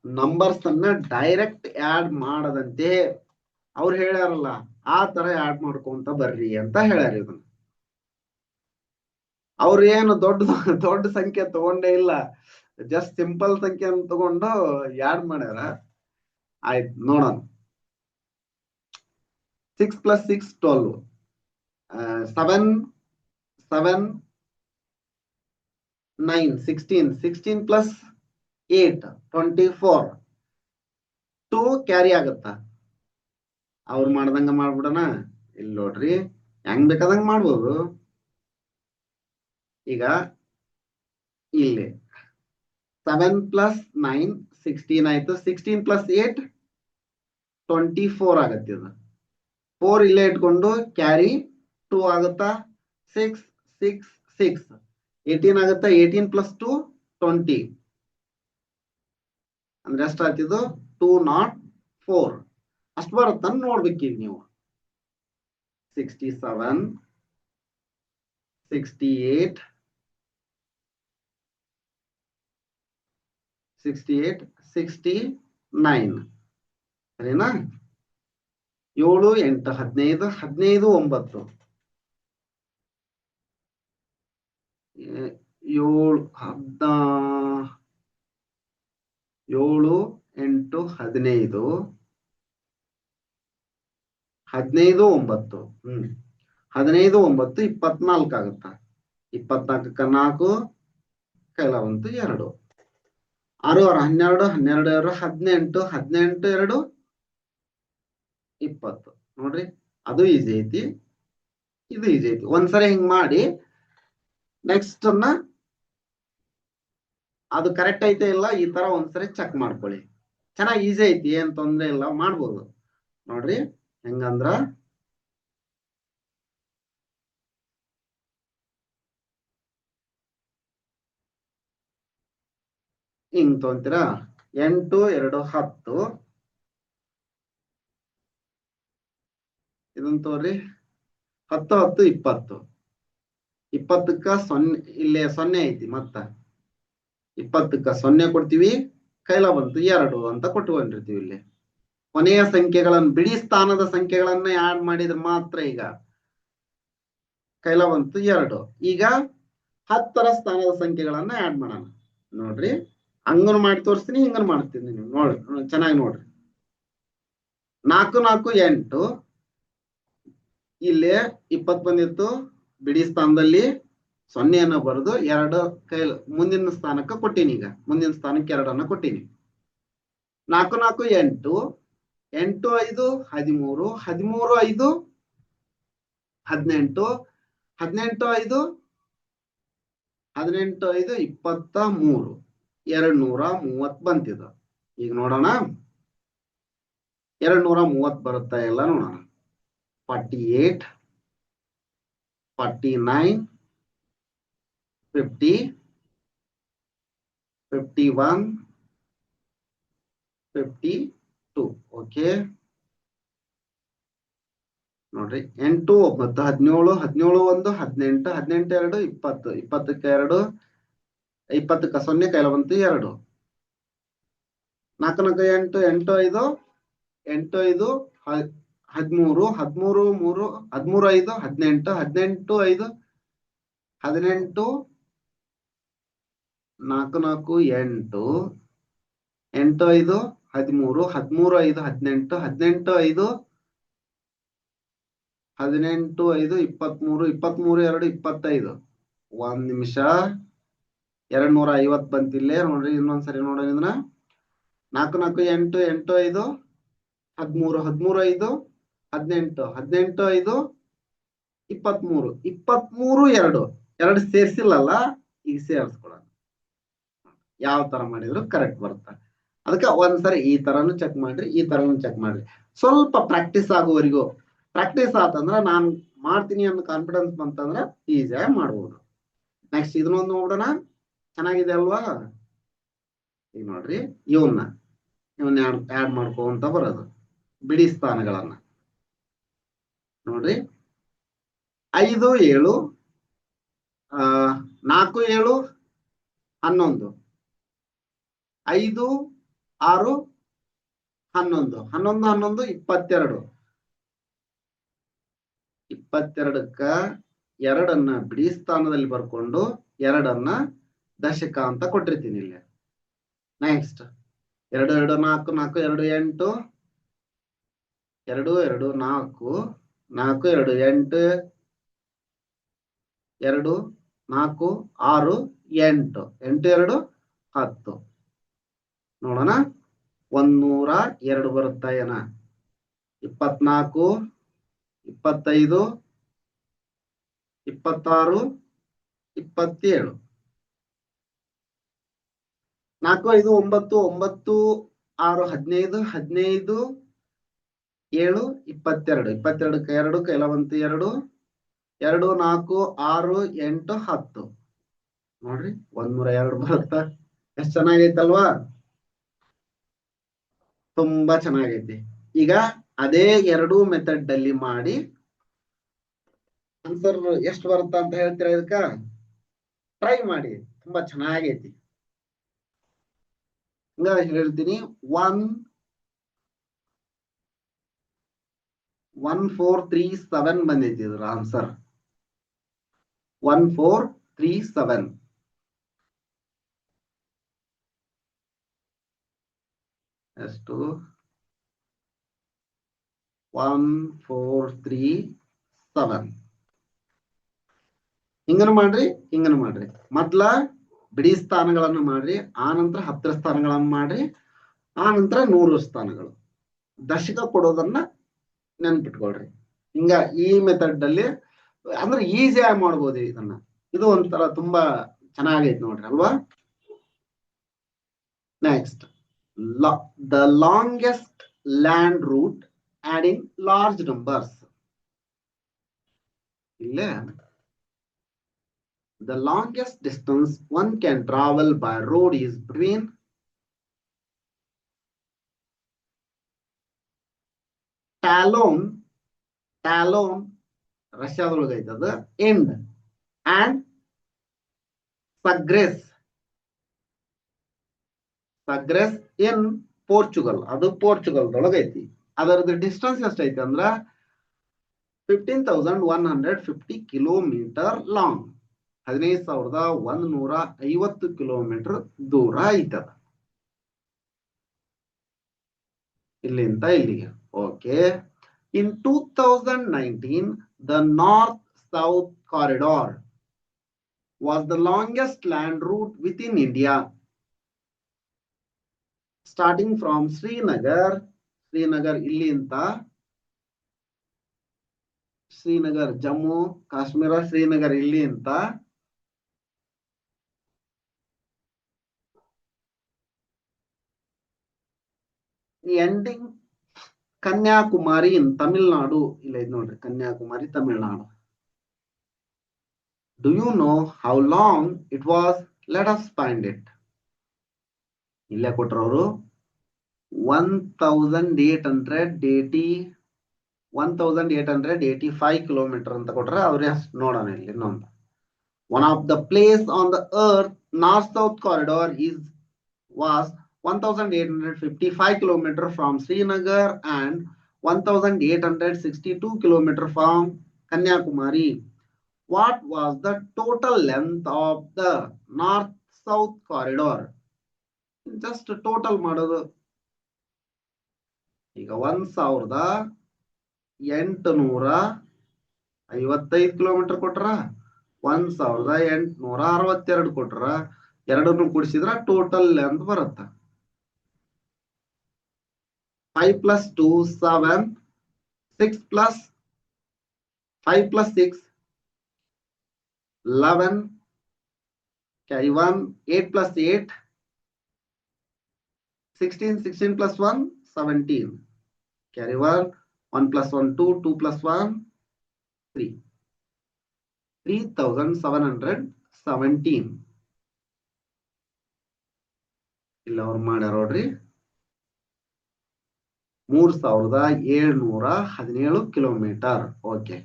Numbers ಅನ್ನ ಡೈರೆಕ್ಟ್ ಆಡ್ ಮಾಡದಂತೆ ಅವ್ರು ಹೇಳ್ಯಾರಲ್ಲ, ಆ ತರ ಆಡ್ ಮಾಡ್ಕೊಂತ ಬರ್ರಿ ಅಂತ ಹೇಳ್ಯಾರ. ಇದನ್ನ ಅವ್ರು ಏನು ದೊಡ್ಡ ಸಂಖ್ಯೆ ತಗೊಂಡೇ ಇಲ್ಲ, ಜಸ್ಟ್ ಸಿಂಪಲ್ ಸಂಖ್ಯೆ ತಗೊಂಡು ಆಡ್ ಮಾಡ್ಯಾರ. ಆಯ್ತು, ನೋಡೋಣ. 6 + 6 12, 7 7 9 16, 16 + 8 24. 2 ಕ್ಯಾರಿ ಆಗತ್ತ. ಅವ್ರು ಮಾಡ್ದಂಗ ಮಾಡ್ಬಿಡೋಣ. ಇಲ್ಲಿ ನೋಡ್ರಿ, ಹೆಂಗ್ ಬೇಕಾದಂಗ ಮಾಡ್ಬೋದು. ಈಗ ಇಲ್ಲಿ 7 + 9 16 ಆಯ್ತು. 16 + 8 24 ಆಗತ್ತೆ. ಇದು 4 ಇಲ್ಲೇ ಇಟ್ಕೊಂಡು ಕ್ಯಾರಿ 2 ಆಗುತ್ತಾ. 6 6 6 18 ಆಗುತ್ತಾ. 18 + 2 20. ಅಂದ್ರೆ ಎಷ್ಟು ಆಗ್ತಿದ್ದು? 204 ಅಷ್ಟು ಬರುತ್ತ ನೋಡ್ಬೇಕೀಗ ನೀವು. 67 68 68 69. ಸರಿನಾ? 7 8 15 15 9 7 7 8 15 15 9 15 9 24 ಆಗುತ್ತಾ. 24ಕ್ಕೆ 4 ಕೈಲ ಬಂತು 2. 6 12 12 18 18 2 20. ನೋಡ್ರಿ, ಅದು ಈಸಿ ಐತಿ, ಇದು ಈಸಿ ಐತಿ. ಒಂದ್ಸರಿ ಹಿಂಗ್ ಮಾಡಿ ನೆಕ್ಸ್ಟ್ ಅನ್ನ ಅದು ಕರೆಕ್ಟ್ ಐತೆ ಇಲ್ಲ ಈ ತರ ಒಂದ್ಸರಿ ಚೆಕ್ ಮಾಡ್ಕೊಳ್ಳಿ. ಚೆನ್ನಾಗಿ ಈಸಿ ಐತಿ, ಏನ್ ತೊಂದ್ರೆ ಇಲ್ಲ, ಮಾಡ್ಬೋದು. ನೋಡ್ರಿ ಹೆಂಗಂದ್ರ ಹಿಂಗ್ ತೊಗೊಂತೀರಾ. 8 2 10. ಇದನ್ನ ತೋರಿ 10 10 20. 20ಕ್ಕ 0 ಇಲ್ಲೇ 0 ಐತಿ. ಮತ್ತ 20ಕ್ಕ 0 ಕೊಡ್ತೀವಿ, ಕೈಲ ಬಂತು 2 ಅಂತ ಕೊಟ್ಕೊಂಡಿರ್ತೀವಿ. ಇಲ್ಲಿ ಕೊನೆಯ ಸಂಖ್ಯೆಗಳನ್ನು, ಬಿಡಿ ಸ್ಥಾನದ ಸಂಖ್ಯೆಗಳನ್ನ ಆಡ್ ಮಾಡಿದ್ರೆ ಮಾತ್ರ ಈಗ ಕೈಲ ಬಂತು 2. ಈಗ 10ರ ಸ್ಥಾನದ ಸಂಖ್ಯೆಗಳನ್ನ ಆಡ್ ಮಾಡೋಣ. ನೋಡ್ರಿ, ಹಂಗನು ಮಾಡಿ ತೋರಿಸ್ತೀನಿ, ಹಿಂಗನು ಮಾಡ್ತೀನಿ. ನೀವು ನೋಡ್ರಿ, ಚೆನ್ನಾಗಿ ನೋಡ್ರಿ. 4 4 8. ಇಲ್ಲೇ 20 ಬಂದಿತ್ತು, ಬಿಡಿ ಸ್ಥಾನದಲ್ಲಿ 0 ಬರೆದು 2 ಕೈ ಮುಂದಿನ ಸ್ಥಾನಕ್ಕೆ ಕೊಟ್ಟಿನಿ. ಈಗ ಮುಂದಿನ ಸ್ಥಾನಕ್ಕೆ 2 ಕೊಟ್ಟಿನಿ. 4 4 8, 8 5 13, 13 5 18, 18 5 18 5 23, 230 ಬಂತಿದ. ಈಗ ನೋಡೋಣ 230 ಬರುತ್ತಾ ಎಲ್ಲ ನೋಡೋಣ. 48, 49, 50, 51, 52. ಓಕೆ ನೋಡ್ರಿ 8 9 17 17 1 18 18 2 20 20ಕ್ಕೆ 2 20ಕ್ಕೆ 0 ಕೈಲ ಬಂತು 2 4 4 8 8 5 8 5 13 13 3 13 5 18 18 5 18 4 4 8 8 5 13 13 5 18 18 5 18 5 23 23 2 25. 1 ನಿಮಿಷ 250 ಬಂತಿಲ್ಲೇ ನೋಡ್ರಿ. ಇನ್ನೊಂದ್ಸರಿ ನೋಡ್ರಿ ಇದನ್ನ 4 4 8 8 5 13 13 5 18 18 5 23 23 2 ಸೇರ್ಸಿಲ್ಲಲ್ಲ, ಈಗ ಸೇರಿಸ್ಕೊಳ ಯಾವ ತರ ಮಾಡಿದ್ರು ಕರೆಕ್ಟ್ ಬರುತ್ತೆ. ಅದಕ್ಕೆ ಒಂದ್ಸರಿ ಈ ತರನು ಚೆಕ್ ಮಾಡ್ರಿ, ಈ ತರನು ಚೆಕ್ ಮಾಡ್ರಿ. ಸ್ವಲ್ಪ ಪ್ರಾಕ್ಟೀಸ್ ಆಗುವವರೆಗೂ, ಪ್ರಾಕ್ಟೀಸ್ ಆತಂದ್ರ ನಾನು ಮಾಡ್ತೀನಿ ಅನ್ನೋ ಕಾನ್ಫಿಡೆನ್ಸ್ ಬಂತಂದ್ರ ಈಸಿಯಾಗಿ ಮಾಡ್ಬೋದು. ನೆಕ್ಸ್ಟ್ ಇದನ್ನೊಂದು ನೋಡೋಣ. ಚೆನ್ನಾಗಿದೆ ಅಲ್ವಾ? ಈಗ ನೋಡ್ರಿ ಇವನ್ನ ಆಡ್ ಮಾಡ್ಕೊಂತ ಬರೋದು ಬಿಡಿ ಸ್ಥಾನಗಳನ್ನ ನೋಡ್ರಿ. 5 7 4 7 11 5 6 11 11 11 22 22ಕ್ಕ 2 ಬಿಡಿ ಸ್ಥಾನದಲ್ಲಿ ಬರ್ಕೊಂಡು 2 ದಶಕ ಅಂತ ಕೊಟ್ಟಿರ್ತೀನಿ ಇಲ್ಲಿ. ನೆಕ್ಸ್ಟ್ 2 2 4 4 2 8 2 2 4 4 2 8 2 4 6 8 8 2 10. ನೋಡೋಣ 102 ಬರುತ್ತಾ ಏನ? 24 25 26 27 4 5 9 9 6 15 15 7 22 22ಕ್ಕೆ 2 ಕೈಲ ಬಂತು 2 2 4 6 8 10. ನೋಡ್ರಿ 102 ಬರುತ್ತಾ? ಎಷ್ಟು ಚೆನ್ನಾಗೈತಲ್ವಾ? ತುಂಬಾ ಚೆನ್ನಾಗೈತಿ. ಈಗ ಅದೇ 2 ಮೆಥಡ್ ಅಲ್ಲಿ ಮಾಡಿ ಆನ್ಸರ್ ಎಷ್ಟು ಬರುತ್ತಾ ಅಂತ ಹೇಳ್ತೀರಾ? ಇದಕ್ಕ ಟ್ರೈ ಮಾಡಿ, ತುಂಬಾ ಚೆನ್ನಾಗೈತಿ. ಹಿಂಗ ಹೇಳ್ತೀನಿ 1437 ಬಂದೈತಿ ಇದ್ರ ಆನ್ಸರ್. 1437. ಎಷ್ಟು? 1437. ಹಿಂಗನು ಮಾಡ್ರಿ, ಹಿಂಗನು ಮಾಡ್ರಿ. ಮೊದ್ಲ ಬಿಡಿ ಸ್ಥಾನಗಳನ್ನು ಮಾಡ್ರಿ, ಆ ನಂತರ 10 ಸ್ಥಾನಗಳನ್ನು ಮಾಡ್ರಿ, ಆ ನಂತರ 100 ಸ್ಥಾನಗಳು. ದಶಕ ಕೊಡೋದನ್ನ ನೆನ್ಪಿಟ್ಕೊಳ್ರಿ. ಹಿಂಗ ಈ ಮೆಥಡ್ ಅಲ್ಲಿ ಅಂದ್ರೆ ಈಸಿಯಾಗಿ ಮಾಡ್ಬೋದು ಇದನ್ನ. ಇದು ಒಂಥರ ತುಂಬಾ ಚೆನ್ನಾಗೈತೆ ನೋಡ್ರಿ ಅಲ್ವಾ? Next the longest land route adding large numbers. ಇಲ್ಲೇ the longest distance one can travel by road is between Talon ರಷ್ಯಾದೊಳಗೆ ಐತದ end and Sagres in Portugal. ಅದು ಪೋರ್ಚುಗಲ್ದೊಳಗೆ ಐತಿ. ಅದರದ್ದು ಡಿಸ್ಟೆನ್ಸ್ ಎಷ್ಟೈತಿ ಅಂದ್ರ 15,150 ಕಿಲೋಮೀಟರ್ ಲಾಂಗ್. 15,150 ಕಿಲೋಮೀಟರ್ ದೂರ ಐತದ ಇಲ್ಲಿಂದ ಇಲ್ಲಿಗೆ. Okay. In 2019, the North-South Corridor was the longest land route within India. Starting from Srinagar ಇಲ್ಲಿ ಅಂತ ಶ್ರೀನಗರ್ ಜಮ್ಮು ಕಾಶ್ಮೀರ ಶ್ರೀನಗರ್ ಇಲ್ಲಿ ಅಂತ ಎಂಡಿಂಗ್ ಕನ್ಯಾಕುಮಾರಿ ಇನ್ ತಮಿಳ್ನಾಡು ಇಲ್ಲ ಇದು ನೋಡ್ರಿ Kanyakumari Tamil Nadu. Do you know how long it was? Let us find it. ಇಲ್ಲೇ ಕೊಟ್ಟರವರು 1885 ಕಿಲೋಮೀಟರ್ ಅಂತ ಕೊಟ್ರೆ ಅವ್ರೆ ನೋಡೋಣ ಇಲ್ಲಿ ಇನ್ನೊಂದು. One of the place on the earth north-south corridor was 1855 kilometer from Srinagar and 1862 kilometer from Kanyakumari. What was the total length of the north-south corridor? Just total ಮಾಡೋದು. ಈಗ 1855 kilometre ಕೊಟ್ರ 1862 ಕೊಟ್ರ ಎರಡನ್ನು ಕೂಡಿಸಿದ್ರ ಟೋಟಲ್ ಲೆಂತ್ ಬರುತ್ತೆ. 5 plus 2 7 6 plus 5 plus 6 11 carry 1 8 plus 8 16 plus 1 17 carry 1 1 plus 1 2 2 plus 1 3 3717 ಇಲ್ಲ ಅವ್ರು ಮಾಡ್ಯಾರ ನೋಡ್ರಿ 3717 ಕಿಲೋಮೀಟರ್. ಓಕೆ,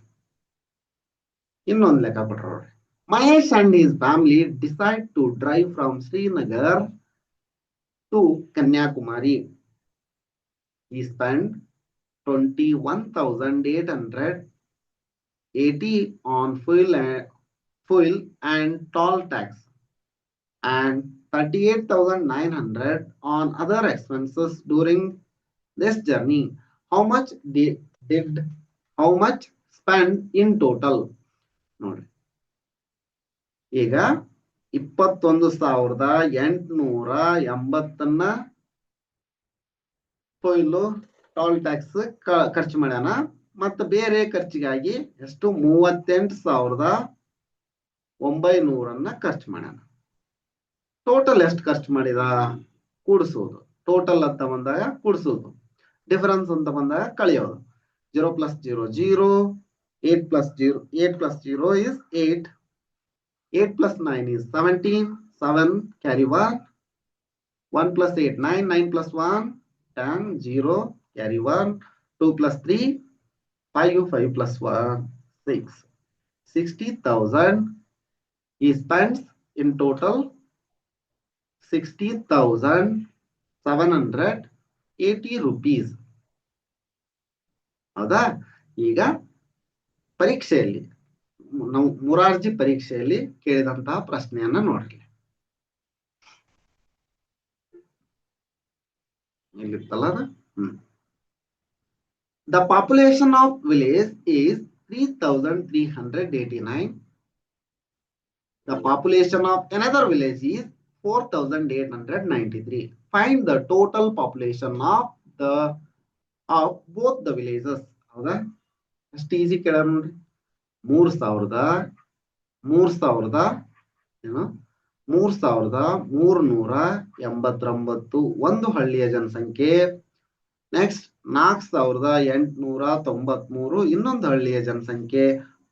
ಇನ್ನೊಂದು ಲೆಕ್ಕ ಕೊಟ್ರ ನೋಡ್ರಿ. Mahesh and his family decide to drive from Srinagar to Kanyakumari. He spent 21,880 on fuel and toll tax and 38,900 on other expenses during this journey. How much spent in total? ನೋಡ್ರಿ, ಈಗ 21,880 full toll tax ಖರ್ಚು ಮಾಡ್ಯಾನ. ಮತ್ತೆ ಬೇರೆ ಖರ್ಚಿಗಾಗಿ ಎಷ್ಟು 38,900 ಖರ್ಚು ಮಾಡ್ಯಾನ. Total ಎಷ್ಟು ಖರ್ಚು ಮಾಡಿದ ಕೂಡಿಸೋದು. ಟೋಟಲ್ ಅಂತ ಬಂದಾಗ ಕೂಡಿಸೋದು, ಡಿಫರೆನ್ಸ್ ಅಂತ ಬಂದಾಗ ಕಳೆಯೋದು. 0 plus 0 0 8 plus 0 is 8 8 plus 9 is 17 7 carry 1 1 plus 8 9 9 plus 1 10 0 carry 1 2 plus 3 5 5 plus 1 6 60,000 he spends in total 60,780 rupees. ಹೌದಾ? ಈಗ ಪರೀಕ್ಷೆಯಲ್ಲಿ ನಾವು ಮುರಾರ್ಜಿ ಪರೀಕ್ಷೆಯಲ್ಲಿ ಕೇಳಿದಂತಹ ಪ್ರಶ್ನೆಯನ್ನ ನೋಡ್ರಿ. ಇಲ್ಲಿತ್ತಲ್ಲ ಅದು. The population of village is 3,389. The population of another village is 4,893. Find the total population of both the villages. ಹೌದಾ? ಅಷ್ಟು ಈಸಿ ಕೇಳ ನೋಡ್ರಿ. 3,389 ಒಂದು ಹಳ್ಳಿಯ ಜನಸಂಖ್ಯೆ. ನೆಕ್ಸ್ಟ್ 4,893 ಇನ್ನೊಂದು ಹಳ್ಳಿಯ ಜನಸಂಖ್ಯೆ.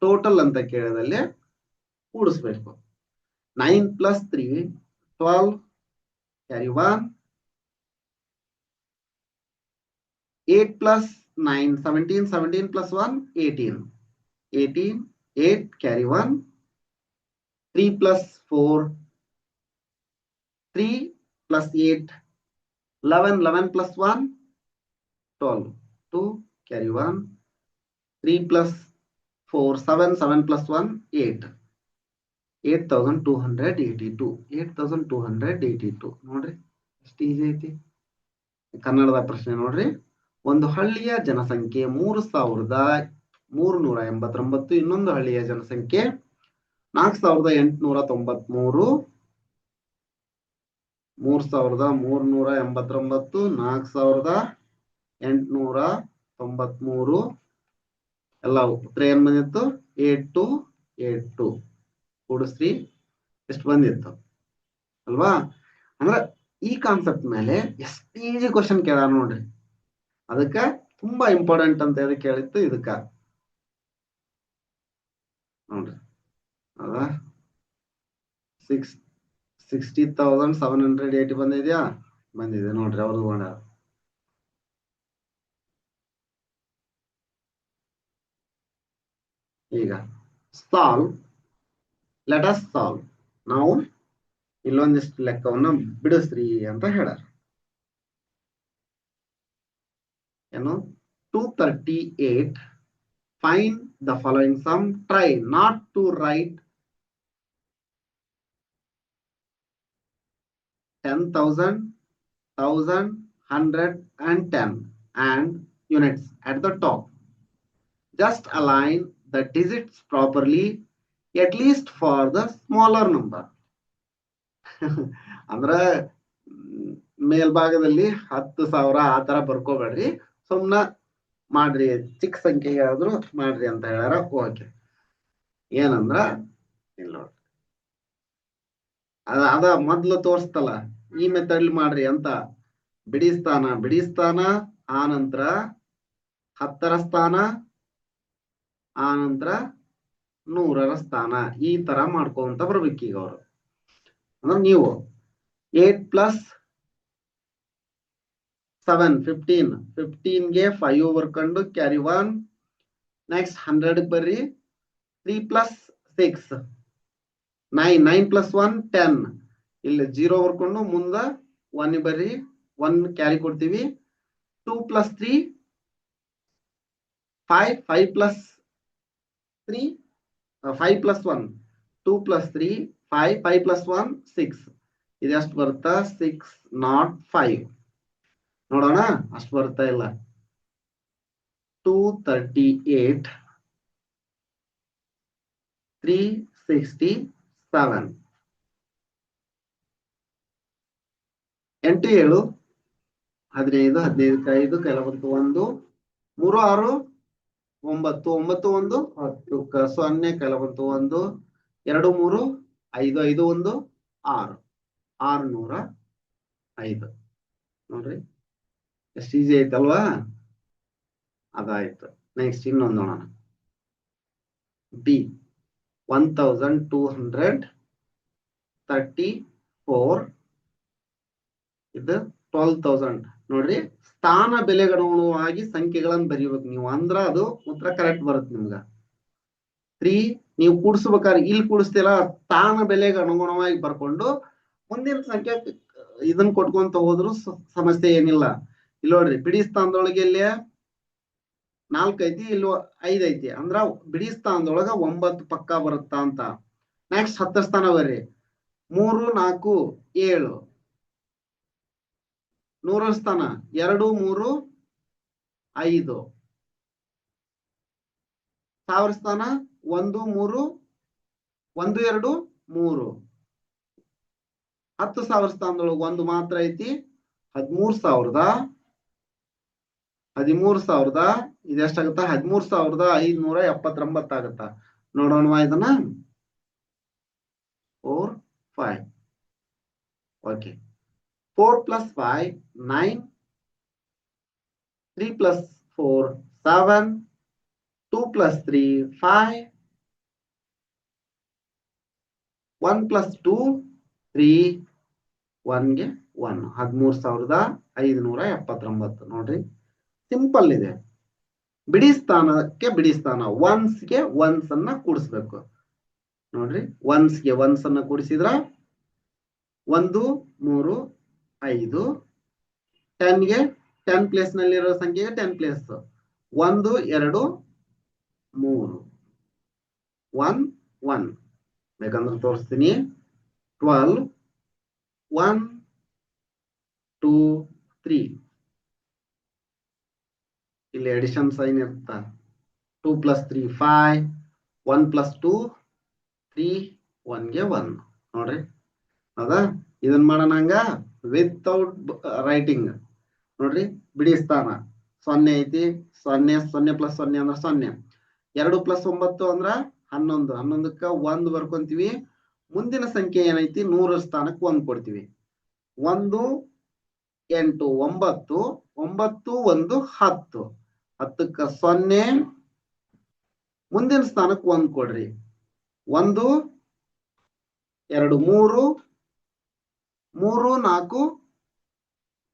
ಟೋಟಲ್ ಅಂತ ಕೇಳಿದಲ್ಲಿ ಕೂಡಿಸ್ಬೇಕು. 9 plus 3 12 carry 1 8 plus 9 17 17 plus 1 18 18 8 carry 1 3 plus 4 3 plus 8 11 11 plus 1 12 2 carry 1 3 plus 4 7 7 plus 1 8 8,282 ನೋಡ್ರಿ, ಎಷ್ಟು ಈಸಿ ಐತಿ. ಕನ್ನಡದ ಪ್ರಶ್ನೆ ನೋಡ್ರಿ. ಒಂದು ಹಳ್ಳಿಯ ಜನಸಂಖ್ಯೆ 3,389, ಇನ್ನೊಂದು ಹಳ್ಳಿಯ ಜನಸಂಖ್ಯೆ 4,893. 3,389, 4,893 ಎಲ್ಲ ಉತ್ತರ ಏನ್ ಬಂದಿತ್ತು? 8282 ಕೂಡಿಸ್ರಿ ಎಷ್ಟು ಬಂದಿತ್ತು ಅಲ್ವಾ? ಅಂದ್ರೆ ಈ ಕಾನ್ಸೆಪ್ಟ್ ಮೇಲೆ ಎಷ್ಟು ಈಜಿ ಕ್ವಶನ್ ಕೇಳಾರ ನೋಡ್ರಿ. ಅದಕ್ಕ ತುಂಬಾ ಇಂಪಾರ್ಟೆಂಟ್ ಅಂತ ಎದಕ್ಕೆ ಹೇಳಿತ್ತು ಇದಕ್ಕ ನೋಡ್ರಿ. ಅದ 60,780 ಬಂದಿದ್ಯಾ? ಬಂದಿದೆ ನೋಡ್ರಿ, ಅವ್ರದ್ದು ಮಾಡ. ಈಗ ಸಾಲ್ವ್, ಲೆಟ್ ಅಸ್ ಸಾಲ್ವ್. ನಾವು ಇಲ್ಲೊಂದಿಷ್ಟು ಲೆಕ್ಕವನ್ನ ಬಿಡಿಸ್ರಿ ಅಂತ ಹೇಳಾರ. ಏನು? 238. Find the following sum. Try not to write 10,000, 1,000, 100 and 10 and units at the top. Just align the digits properly, at least for the smaller number. ಅಂದ್ರೆ ಮೇಲ್ಭಾಗದಲ್ಲಿ 10,000 ಆ ತರ ಬರ್ಕೋಬೇಡ್ರಿ, ಸುಮ್ನ ಮಾಡ್ರಿ, ಚಿಕ್ಕ ಸಂಖ್ಯೆ ಯಾವ್ದು ಮಾಡ್ರಿ ಅಂತ ಹೇಳ್ಯಾರ. ಓಕೆ, ಏನಂದ್ರ ಇಲ್ಲ ಅದ ಮೊದ್ಲು ತೋರ್ಸ್ತಲ್ಲ ಈ ಮೆಥಡ್ ಮಾಡ್ರಿ ಅಂತ. ಬಿಡಿಸ್ತಾನ ಆ ನಂತರ 10ರ ಸ್ಥಾನ, ಆ ನಂತರ 100ರ ಸ್ಥಾನ, ಈ ತರ ಮಾಡ್ಕೊಂತ ಬರ್ಬೇಕೀಗ ಅವರು. ಅಂದ್ರೆ ನೀವು 8 + 7 15, 15ಗೆ 5 ಬರ್ಕೊಂಡು ಕ್ಯಾರಿ 1. ನೆಕ್ಸ್ಟ್ 100 ಬರ್ರಿ, 3 + 6 9, 9 + 1 10. ಇಲ್ಲಿ 0 ಬರ್ಕೊಂಡು ಮುಂದ 1 ಬರ್ರಿ, 1 ಕ್ಯಾರಿ ಕೊಡ್ತೀವಿ. 2 + 3 5, 5 + 3 5 + 1 2 + 3 5, 5 + 1 6. ಇದೆಷ್ಟು ಬರುತ್ತಾ? 605. ನೋಡೋಣ ಅಷ್ಟು ಬರ್ತಾ ಇಲ್ಲ. 238 367. 8 7 15, 15 5 ಕೆಲ ಬಂತು 1, 3 6 9 9 1 10 0 ಕೆಲ ಬಂತು 1, 2 3 5 5 1 6 605. ನೋಡ್ರಿ ಎಷ್ಟು ಈಸಿ ಐತಲ್ವಾ? ಅದಾಯ್ತು. ನೆಕ್ಸ್ಟ್ ಇನ್ನೊಂದು ನೋಡೋಣ. ಬಿ 1,234. ಇದು 12,000. ನೋಡ್ರಿ, ಸ್ಥಾನ ಬೆಲೆಗನುಗುಣವಾಗಿ ಸಂಖ್ಯೆಗಳನ್ನು ಬರೀಬೇಕು ನೀವು, ಅಂದ್ರ ಅದು ಉತ್ತರ ಕರೆಕ್ಟ್ ಬರುತ್ತೆ ನಿಮ್ಗ. 3 ನೀವು ಕೂಡಿಸ್ಬೇಕಾದ್ರೆ ಇಲ್ಲಿ ಕೂಡಿಸ್ತೀರ, ಸ್ಥಾನ ಬೆಲೆಗೆ ಅನುಗುಣವಾಗಿ ಬರ್ಕೊಂಡು ಮುಂದಿನ ಸಂಖ್ಯೆ ಇದನ್ನ ಕೊಟ್ಕೊಂತ ಹೋದ್ರು ಸಮಸ್ಯೆ ಏನಿಲ್ಲ. ಇಲ್ಲಿ ನೋಡ್ರಿ, ಬಿಡಿ ಸ್ಥಾನದೊಳಗೆ ಇಲ್ಲಿ 4 ಐತಿ, ಇಲ್ಲಿ 5 ಐತಿ, ಅಂದ್ರ ಬಿಡಿ ಸ್ಥಾನದೊಳಗ 9 ಪಕ್ಕ ಬರುತ್ತಾ ಅಂತ. ನೆಕ್ಸ್ಟ್ 10ರ ಸ್ಥಾನ ಬರ್ರಿ, 3 4 7. 100ರ ಸ್ಥಾನ 2 3 5. 1000ರ ಸ್ಥಾನ 1 3 1 2 3. 10,000 ಸ್ಥಾನದೊಳಗೆ 1 ಮಾತ್ರ ಐತಿ, 13,000. ಇದೆಷ್ಟಾಗುತ್ತ? 13,579 ಆಗುತ್ತ. ನೋಡೋಣ ಇದನ್ನ. 4 5. ಓಕೆ, 4 + 5 9, 3 + 4 7, 2 + 3 5, 1 + 2 3, 1ಗೆ 1 13,579. ನೋಡ್ರಿ, ಸಿಂಪಲ್ ಇದೆ. ಬಿಡಿ ಸ್ಥಾನಕ್ಕೆ ಬಿಡಿ ಸ್ಥಾನ, ಒನ್ಸ್ಗೆ ಒನ್ಸ್ ಅನ್ನ ಕೂಡಿಸ್ಬೇಕು. ನೋಡ್ರಿ, ಒನ್ಸ್ಗೆ ಒನ್ಸ್ ಅನ್ನ ಕೂಡಿಸಿದ್ರ 1 3 5. 10ಗೆ 10 ಪ್ಲೇಸ್ ನಲ್ಲಿರೋ ಸಂಖ್ಯೆಗೆ 10 ಪ್ಲೇಸ್. 1 2 3 1 1. ಬೇಕಂದ್ರೆ ತೋರಿಸ್ತೀನಿ. 12 1 2 3. ಇಲ್ಲಿ ಅಡಿಷನ್ ಸೈನ್ ಇರುತ್ತಾ. 2 + 3 5, 1 + 2 3, 1ಗೆ 1. ನೋಡ್ರಿ, ಹೌದಾ? ಇದನ್ ಮಾಡೋಣ ಹಂಗ ವಿತೌಟ್ ರೈಟಿಂಗ್. ನೋಡ್ರಿ ಬಿಡಿ ಸ್ಥಾನ 0 ಐತಿ, 0 0 ಪ್ಲಸ್ 0 ಅಂದ್ರ 0, 2 ಪ್ಲಸ್ 9 ಅಂದ್ರ 11, 11ಕ್ಕ 1 ಬರ್ಕೊಂತೀವಿ. ಮುಂದಿನ ಸಂಖ್ಯೆ ಏನೈತಿ 100 ಸ್ಥಾನಕ್ಕೆ 1 ಕೊಡ್ತೀವಿ. 1 8 9, 9 1 10, 10ಕ್ಕ 0, ಮುಂದಿನ ಸ್ಥಾನಕ್ಕೆ 1 ಕೊಡ್ರಿ. 1 2 3 3 4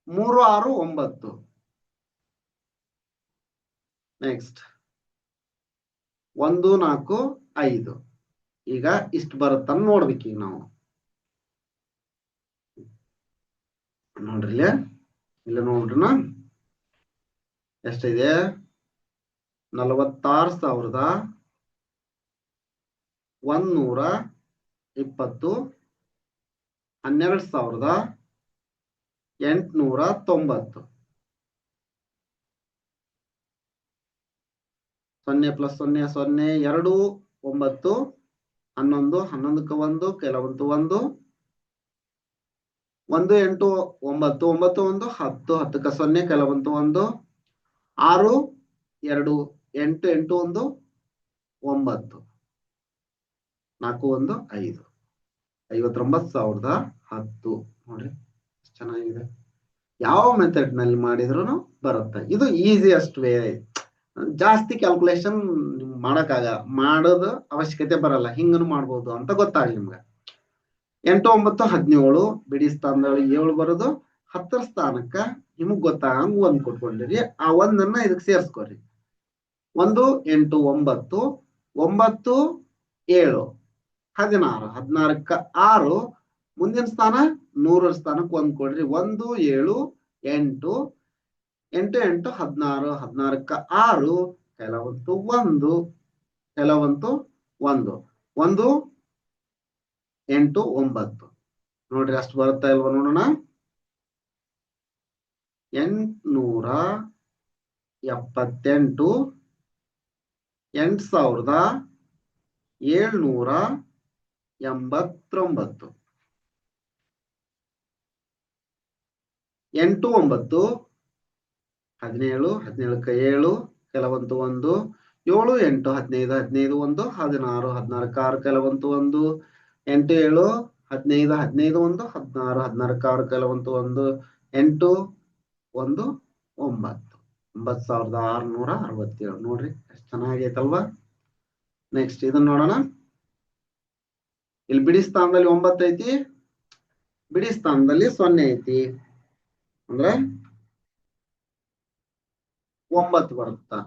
3 6 9. ನೆಕ್ಸ್ಟ್ 1 4 5. ಈಗ ಇಷ್ಟು ಬರುತ್ತಂತ ನೋಡ್ಬೇಕು. ಈಗ ನಾವು ನೋಡ್ರಿ ಇಲ್ಲ ನೋಡ್ರಿನ ಎಷ್ಟಿದೆ 46,120, 12,890. 0 ಪ್ಲಸ್ 0 0, 2 9 11, 11ಕ್ಕ 1, ಕೆಲವಂತೂ 1, 1 8 9 9 1 10, 10ಕ್ಕ 0, ಕೆಲವಂತೂ 1, 6 2 8 8 1 9, 4 1 5, 59,010. ನೋಡ್ರಿ ಚೆನ್ನಾಗಿದೆ. ಯಾವ ಮೆಥಡ್ ನಲ್ಲಿ ಮಾಡಿದ್ರು ಬರುತ್ತೆ. ಇದು ಈಸಿಯೆಸ್ಟ್ ವೇ. ಜಾಸ್ತಿ ಕ್ಯಾಲ್ಕುಲೇಷನ್ ಮಾಡೋದು ಅವಶ್ಯಕತೆ ಬರಲ್ಲ. ಹಿಂಗನು ಮಾಡ್ಬೋದು ಅಂತ ಗೊತ್ತಾಗಲಿ ನಿಮ್ಗೆ. 8 9 17 ಬಿಡಿ ಸ್ಥಾನದಲ್ಲಿ 7 ಬರೋದು. 10 ಸ್ಥಾನಕ್ಕ ನಿಮಗ್ ಗೊತ್ತಾಗಂಗ್ 1 ಕೊಟ್ಕೊಂಡಿರಿ. ಆ 1ಅನ್ನ ಇದಕ್ಕೆ ಸೇರ್ಸ್ಕೊರಿ. 1 8 9 9 7 16, 16ಕ್ಕ 6, ಮುಂದಿನ ಸ್ಥಾನ 100 ಸ್ಥಾನಕ್ಕೆ 1 ಕೊಡ್ರಿ. 1 7 8 8 8 16, 16ಕ್ಕ 6, ಕೆಲವಂತೂ 1, ಕೆಲವಂತೂ 1 1 8 9. ನೋಡ್ರಿ ಅಷ್ಟು ಬರುತ್ತಾ ಇಲ್ವಾ ನೋಡೋಣ. 878, 8,789. 8 9 17, 17ಕ್ಕ 7, ಕೆಲವಂತೂ 1, 7 8 15, 15 1, 16, 16ಕ್ಕ 6, ಕೆಲವಂತೂ 1, 8 7 15, 15 1, 16, 16ಕ್ಕ 6, ಕೆಲವಂತೂ 1, 8 1 9, 9,667. ನೋಡ್ರಿ ಎಷ್ಟು ಚೆನ್ನಾಗೈತಲ್ವಾ. ನೆಕ್ಸ್ಟ್ ಇದನ್ನ ನೋಡೋಣ. ಇಲ್ಲಿ ಬಿಡಿ ಸ್ಥಾನದಲ್ಲಿ 9 ಐತಿ, ಬಿಡಿ ಸ್ಥಾನದಲ್ಲಿ 0 ಐತಿ, ಅಂದ್ರೆ 9 ಬರುತ್ತಾ.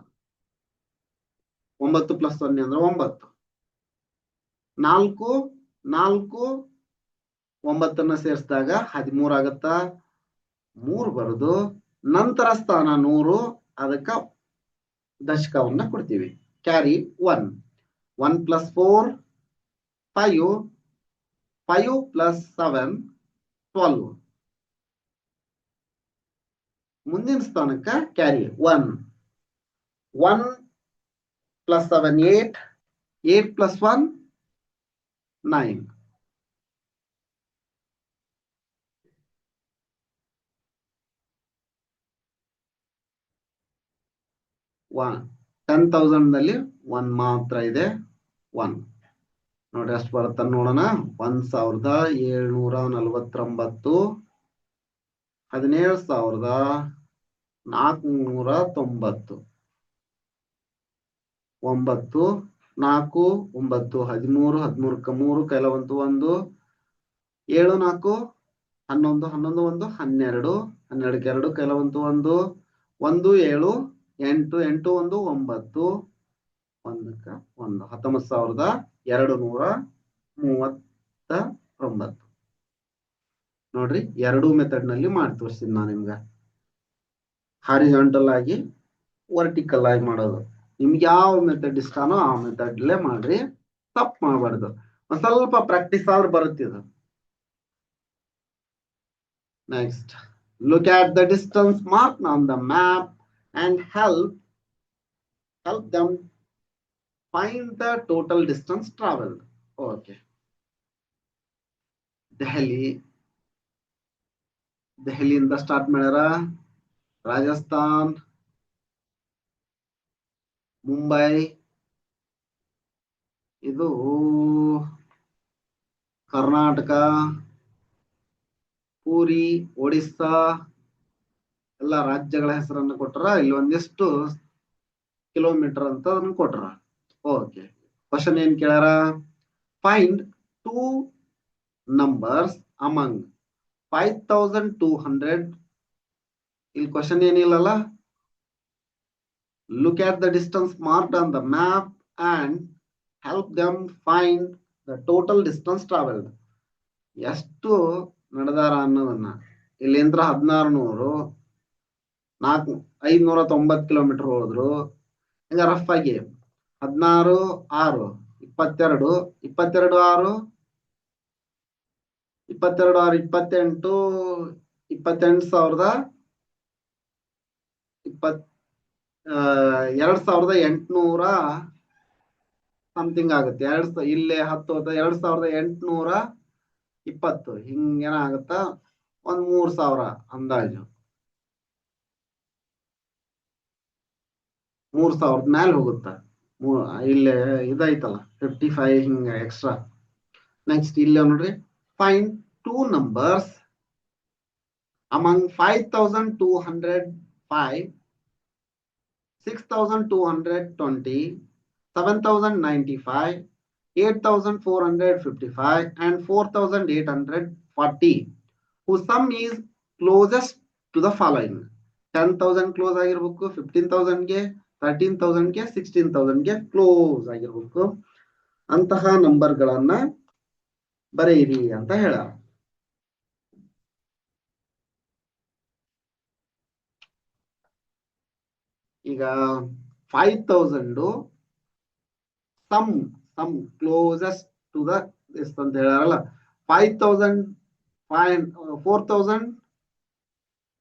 9 ಪ್ಲಸ್ 0 ಅಂದ್ರೆ 9. 4 4 9ನ್ನ ಸೇರಿಸಿದಾಗ 13 ಆಗತ್ತಾ. 3 ಬರುದು. ನಂತರ ಸ್ಥಾನ 100, ಅದಕ್ಕ ದಶಕವನ್ನ ಕೊಡ್ತೀವಿ. ಕ್ಯಾರಿ 1. 1 plus 4 5, 5 plus 7 12. ಮುಂದಿನ ಸ್ಥಾನಕ್ಕ ಕ್ಯಾರಿ 1. 1 plus 7 8, 8 plus 1 9. 10,000 ನಲ್ಲಿ 1 ಮಾತ್ರ ಇದೆ, 1. ನೋಡ್ರಿ ಅಷ್ಟು ಬರುತ್ತ ನೋಡೋಣ. 1,749, 17,490, 9 4 9 13, 13ಕ್ಕ 3, ಕೆಲವಂತೂ 1, 7 4 11, 11 1 12, 12ಕ್ಕೆ 2, ಕೆಲವಂತೂ 1, 1 7 8 8 1 9, 1ಕ್ಕ 1, 19,239. ನೋಡ್ರಿ ಎರಡೂ ಮೆಥಡ್ ನಲ್ಲಿ ಮಾಡಿ ತೋರಿಸ್ತೀನಿ ನಾನು ನಿಮ್ಗೆ. ಹಾರಿಜಾಂಟಲ್ ಆಗಿ, ವರ್ಟಿಕಲ್ ಆಗಿ ಮಾಡೋದು. ನಿಮ್ಗೆ ಯಾವ ಮೆಥಡ್ ಇಷ್ಟನೋ ಆ ಮೆಥಡ್ಲೇ ಮಾಡ್ರಿ, ತಪ್ಪು ಮಾಡಬಾರ್ದು. ಒಂದ್ ಸ್ವಲ್ಪ ಪ್ರಾಕ್ಟೀಸ್ ಆದ್ರೂ ಬರುತ್ತಿದ್ದು. Next, look at the distance marked on the map and help them find the total distance traveled. Okay. Delhi, ದೆಹಲಿಯಿಂದ ಸ್ಟಾರ್ಟ್ ಮಾಡ್ಯಾರ, ರಾಜಸ್ಥಾನ್, ಮುಂಬೈ, ಇದು ಕರ್ನಾಟಕ, ಪೂರಿ, ಒಡಿಸ್ಸಾ ಎಲ್ಲ ರಾಜ್ಯಗಳ ಹೆಸರನ್ನು ಕೊಟ್ಟರ. ಇಲ್ಲಿ ಒಂದಿಷ್ಟು ಕಿಲೋಮೀಟರ್ ಅಂತ ಅದನ್ನು ಕೊಟ್ರ. ಓಕೆ, ಕ್ವಶನ್ ಏನ್ ಕೇಳ್ಯಾರ? Find 2 numbers among 5200. ಇಲ್ಲಿ question ಏನಿಲ್ಲಲ್ಲ. Look at the distance marked on the map and help them find the total distance traveled. ಎಷ್ಟು ನಡೆದಾರ ಅನ್ನೋದನ್ನ ಇಲ್ಲಿಂದ್ರ 1600, 590 ಕಿಲೋಮೀಟರ್ ಹೋದ್ರು. ಹಿಂಗ ರಫ್ ಆಗಿ 16 6 22 22 6 22 6 28 28,000 2800 ಸಮಥಿಂಗ್ ಆಗುತ್ತೆ. ಇಲ್ಲೇ 10 2820 ಹಿಂಗೇನಾಗುತ್ತ, ಒಂದ್ 3000 ಅಂದಾಜು. 3000 ಮ್ಯಾಲ ಹೋಗುತ್ತ. ಇಲ್ಲೇ ಇದೈತಲ್ಲ 55 ಹಿಂಗ ಎಕ್ಸ್ಟ್ರಾ. ನೆಕ್ಸ್ಟ್ ಇಲ್ಲಿ ನೋಡ್ರಿ, find 2 numbers among 5205, 6220, 7095, 8455 and 4840, whose sum is closest to the following. 10,000 close ಆಗಿರ್ಬೇಕು, 15,000ಗೆ, 13,000ಗೆ, 16,000ಗೆ ಕ್ಲೋಸ್ ಆಗಿರ್ಬೇಕು. ಅಂತಹ ನಂಬರ್ಗಳನ್ನ ಬರೆಯಿರಿ ಅಂತ ಹೇಳ. ಈಗ 5,000 ಸಮ್ ಕ್ಲೋಸೆಸ್ಟ್ ಟು ದ ಎಷ್ಟು ಅಂತ ಹೇಳಾರಲ್ಲ. 5,000 4,000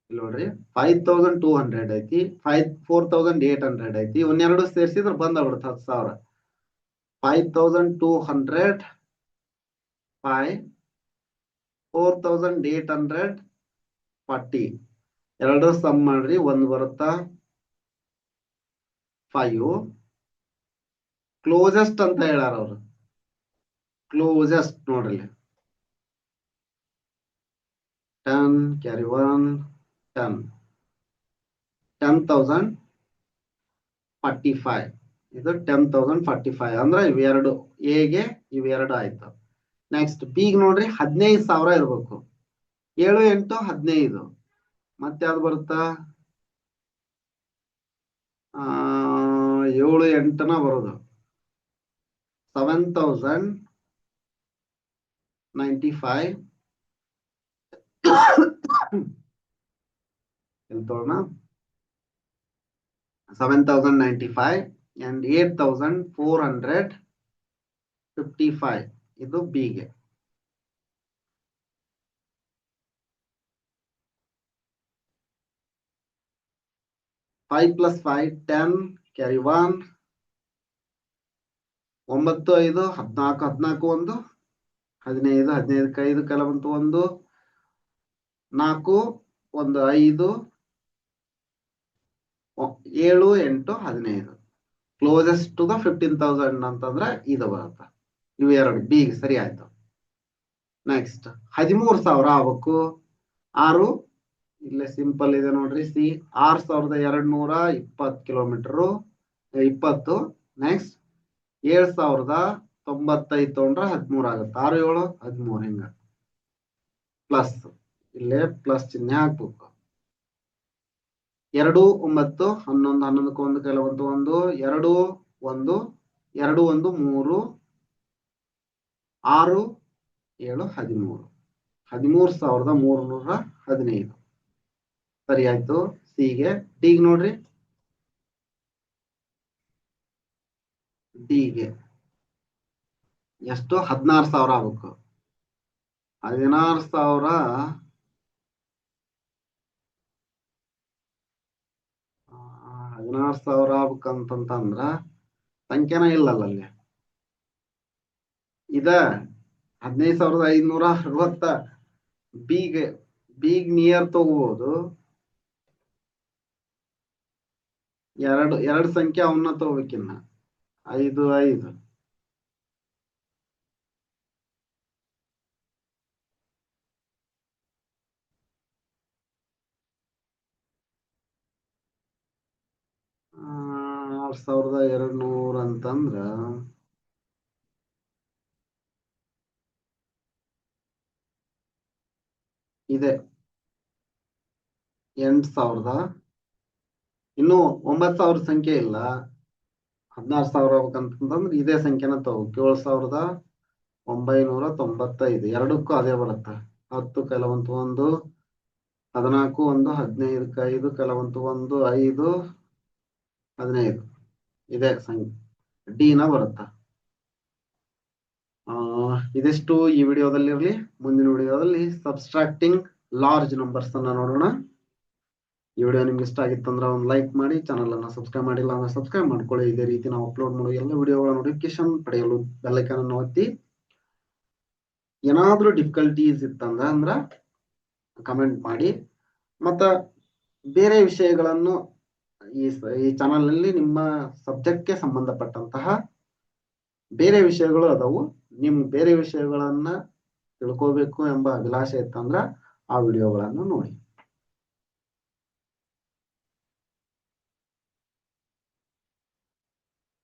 ಇಲ್ಲಿ ನೋಡ್ರಿ, 5,200 ಐತಿ, 4,800 ಐತಿ. ಒಂದೆರಡು ಸೇರಿಸಿದ್ರೆ ಬಂದಾಗ್ಬಿಡುತ್ತೆ 10,000. 5,200 5 4,840 ಎರಡು ಸಮ್ ಮಾಡ್ರಿ, ಒಂದು ಬರುತ್ತಾ 5. ಕ್ಲೋಸೆಸ್ಟ್ ಅಂತ ಹೇಳಾರ ಅವ್ರು. ಕ್ಲೋಸೆಸ್ಟ್ ನೋಡ್ರಿ 10 ಕ್ಯಾರಿ 1 10 10,045. ಇದು 10,045 ಅಂದ್ರೆ ಇವೆರಡು ಎಗೆ ಇವೆರಡು ಆಯ್ತು. ನೆಕ್ಸ್ಟ್ ಬಿಗ್ ನೋಡ್ರಿ, 15,000 ಇರ್ಬೇಕು. 7 8 15. ಮತ್ತೆ ಯಾವ್ದು ಬರುತ್ತಾ? 7 8ನ ಬರೋದು 7,095. ಎಂತೋಣ 7,095 and 8,455. ಇದು ಬಿಗೆ. ಫೈವ್ ಪ್ಲಸ್ 5 10 ಕ್ಯಾರಿ 1 9 5 14 14 1 15 15 5 ಕೆಲ ಬಂತು 1 4 1 5 7 8 15. ಕ್ಲೋಸೆಸ್ಟ್ ಟು ದ 15,000 ಅಂತಂದ್ರೆ ಇದು ಬರುತ್ತೆ. ಇವು ಎರಡು ಬಿಗ್ ಸರಿ ಆಯ್ತು. ನೆಕ್ಸ್ಟ್ 13,000 ಆಗ್ಬೇಕು. 6 ಇಲ್ಲೇ ಸಿಂಪಲ್ ಇದೆ ನೋಡ್ರಿ, ಸಿ 6,220 ಕಿಲೋಮೀಟರ್ 20. ನೆಕ್ಸ್ಟ್ 7,095 ತಗೊಂಡ್ರೆ 13 ಆಗುತ್ತೆ. 6 7 13 ಹಿಂಗ ಪ್ಲಸ್, ಇಲ್ಲೇ ಪ್ಲಸ್ ಚಿಹ್ನೆ ಹಾಕ್ಬೇಕು. 2 9 11 11ಕ್ಕೆ 1 ಕೆಲ ಬಂತು 1 2 1 2 1 3 6 7 13. 13,315 ಸರಿ ಆಯ್ತು. ಸಿಗೆ. ಡಿಗೆ ನೋಡ್ರಿ, ಡಿಗೆ ಎಷ್ಟು? 16,000 ಆಗ್ಬೇಕು. 16,000 ಆಗ್ಬೇಕಂತಂದ್ರ ಸಂಖ್ಯೆನ ಇಲ್ಲಲ್ಲ ಅಲ್ಲಿ. ಇದ 15,560 ಬಿಗೆ ಬಿಗ್ ನಿಯರ್ ತಗೋಬಹುದು. ಎರಡು ಸಂಖ್ಯೆ ಅವನ್ನ ತಗೋಬೇಕಿನ್ನ 5 5. ಆ, 6200 ಅಂತಂದ್ರ ಇದೆ 8000. ಇನ್ನು 9000 ಸಂಖ್ಯೆ ಇಲ್ಲ. 16000 ಆಗ್ಬೇಕಂತಂದ್ರೆ ಇದೇ ಸಂಖ್ಯೆನ ತಗೋ. 7995 ಎರಡಕ್ಕೂ ಅದೇ ಬರುತ್ತೆ. 10 ಕೆಲವಂತು 1, 14 1, 15 5 ಕೆಲವಂತು 1 5 15 ಇದೇ ಸಂಖ್ಯೆ ಡಿನ ಬರುತ್ತೆ. ಇದಿಷ್ಟು ಈ ವಿಡಿಯೋದಲ್ಲಿ ಇರಲಿ. ಮುಂದಿನ ವಿಡಿಯೋದಲ್ಲಿ ಸಬ್ಸ್ಟ್ರಾಕ್ಟಿಂಗ್ ಲಾರ್ಜ್ ನಂಬರ್ಸ್ ಅನ್ನ ನೋಡೋಣ. ಈ ವಿಡಿಯೋ ನಿಮ್ಗೆ ಇಷ್ಟ ಆಗಿತ್ತಂದ್ರೆ ಒಂದು ಲೈಕ್ ಮಾಡಿ, ಚಾನಲ್ ಅನ್ನ ಸಬ್ಸ್ಕ್ರೈಬ್ ಮಾಡಿಲ್ಲ ಅಂದ್ರೆ ಸಬ್ಸ್ಕ್ರೈಬ್ ಮಾಡ್ಕೊಳ್ಳಿ. ಇದೇ ರೀತಿ ನಾವು ಅಪ್ಲೋಡ್ ಮಾಡೋ ಎಲ್ಲ ವಿಡಿಯೋಗಳ ನೋಟಿಫಿಕೇಶನ್ ಪಡೆಯಲು ಬೆಲ್ ಐಕಾನ್ ಅನ್ನು ಒತ್ತಿ. ಏನಾದ್ರೂ ಡಿಫಿಕಲ್ಟೀಸ್ ಇತ್ತಂದ್ರ ಕಮೆಂಟ್ ಮಾಡಿ. ಮತ್ತ ಬೇರೆ ವಿಷಯಗಳನ್ನು ಈ ಚಾನಲ್ ನಲ್ಲಿ ನಿಮ್ಮ ಸಬ್ಜೆಕ್ಟ್ಗೆ ಸಂಬಂಧಪಟ್ಟಂತಹ ಬೇರೆ ವಿಷಯಗಳು ಅದಾವು. ನಿಮ್ ಬೇರೆ ವಿಷಯಗಳನ್ನ ತಿಳ್ಕೋಬೇಕು ಎಂಬ ಅಭಿಲಾಷೆ ಇತ್ತಂದ್ರ ಆ ವಿಡಿಯೋಗಳನ್ನು ನೋಡಿ.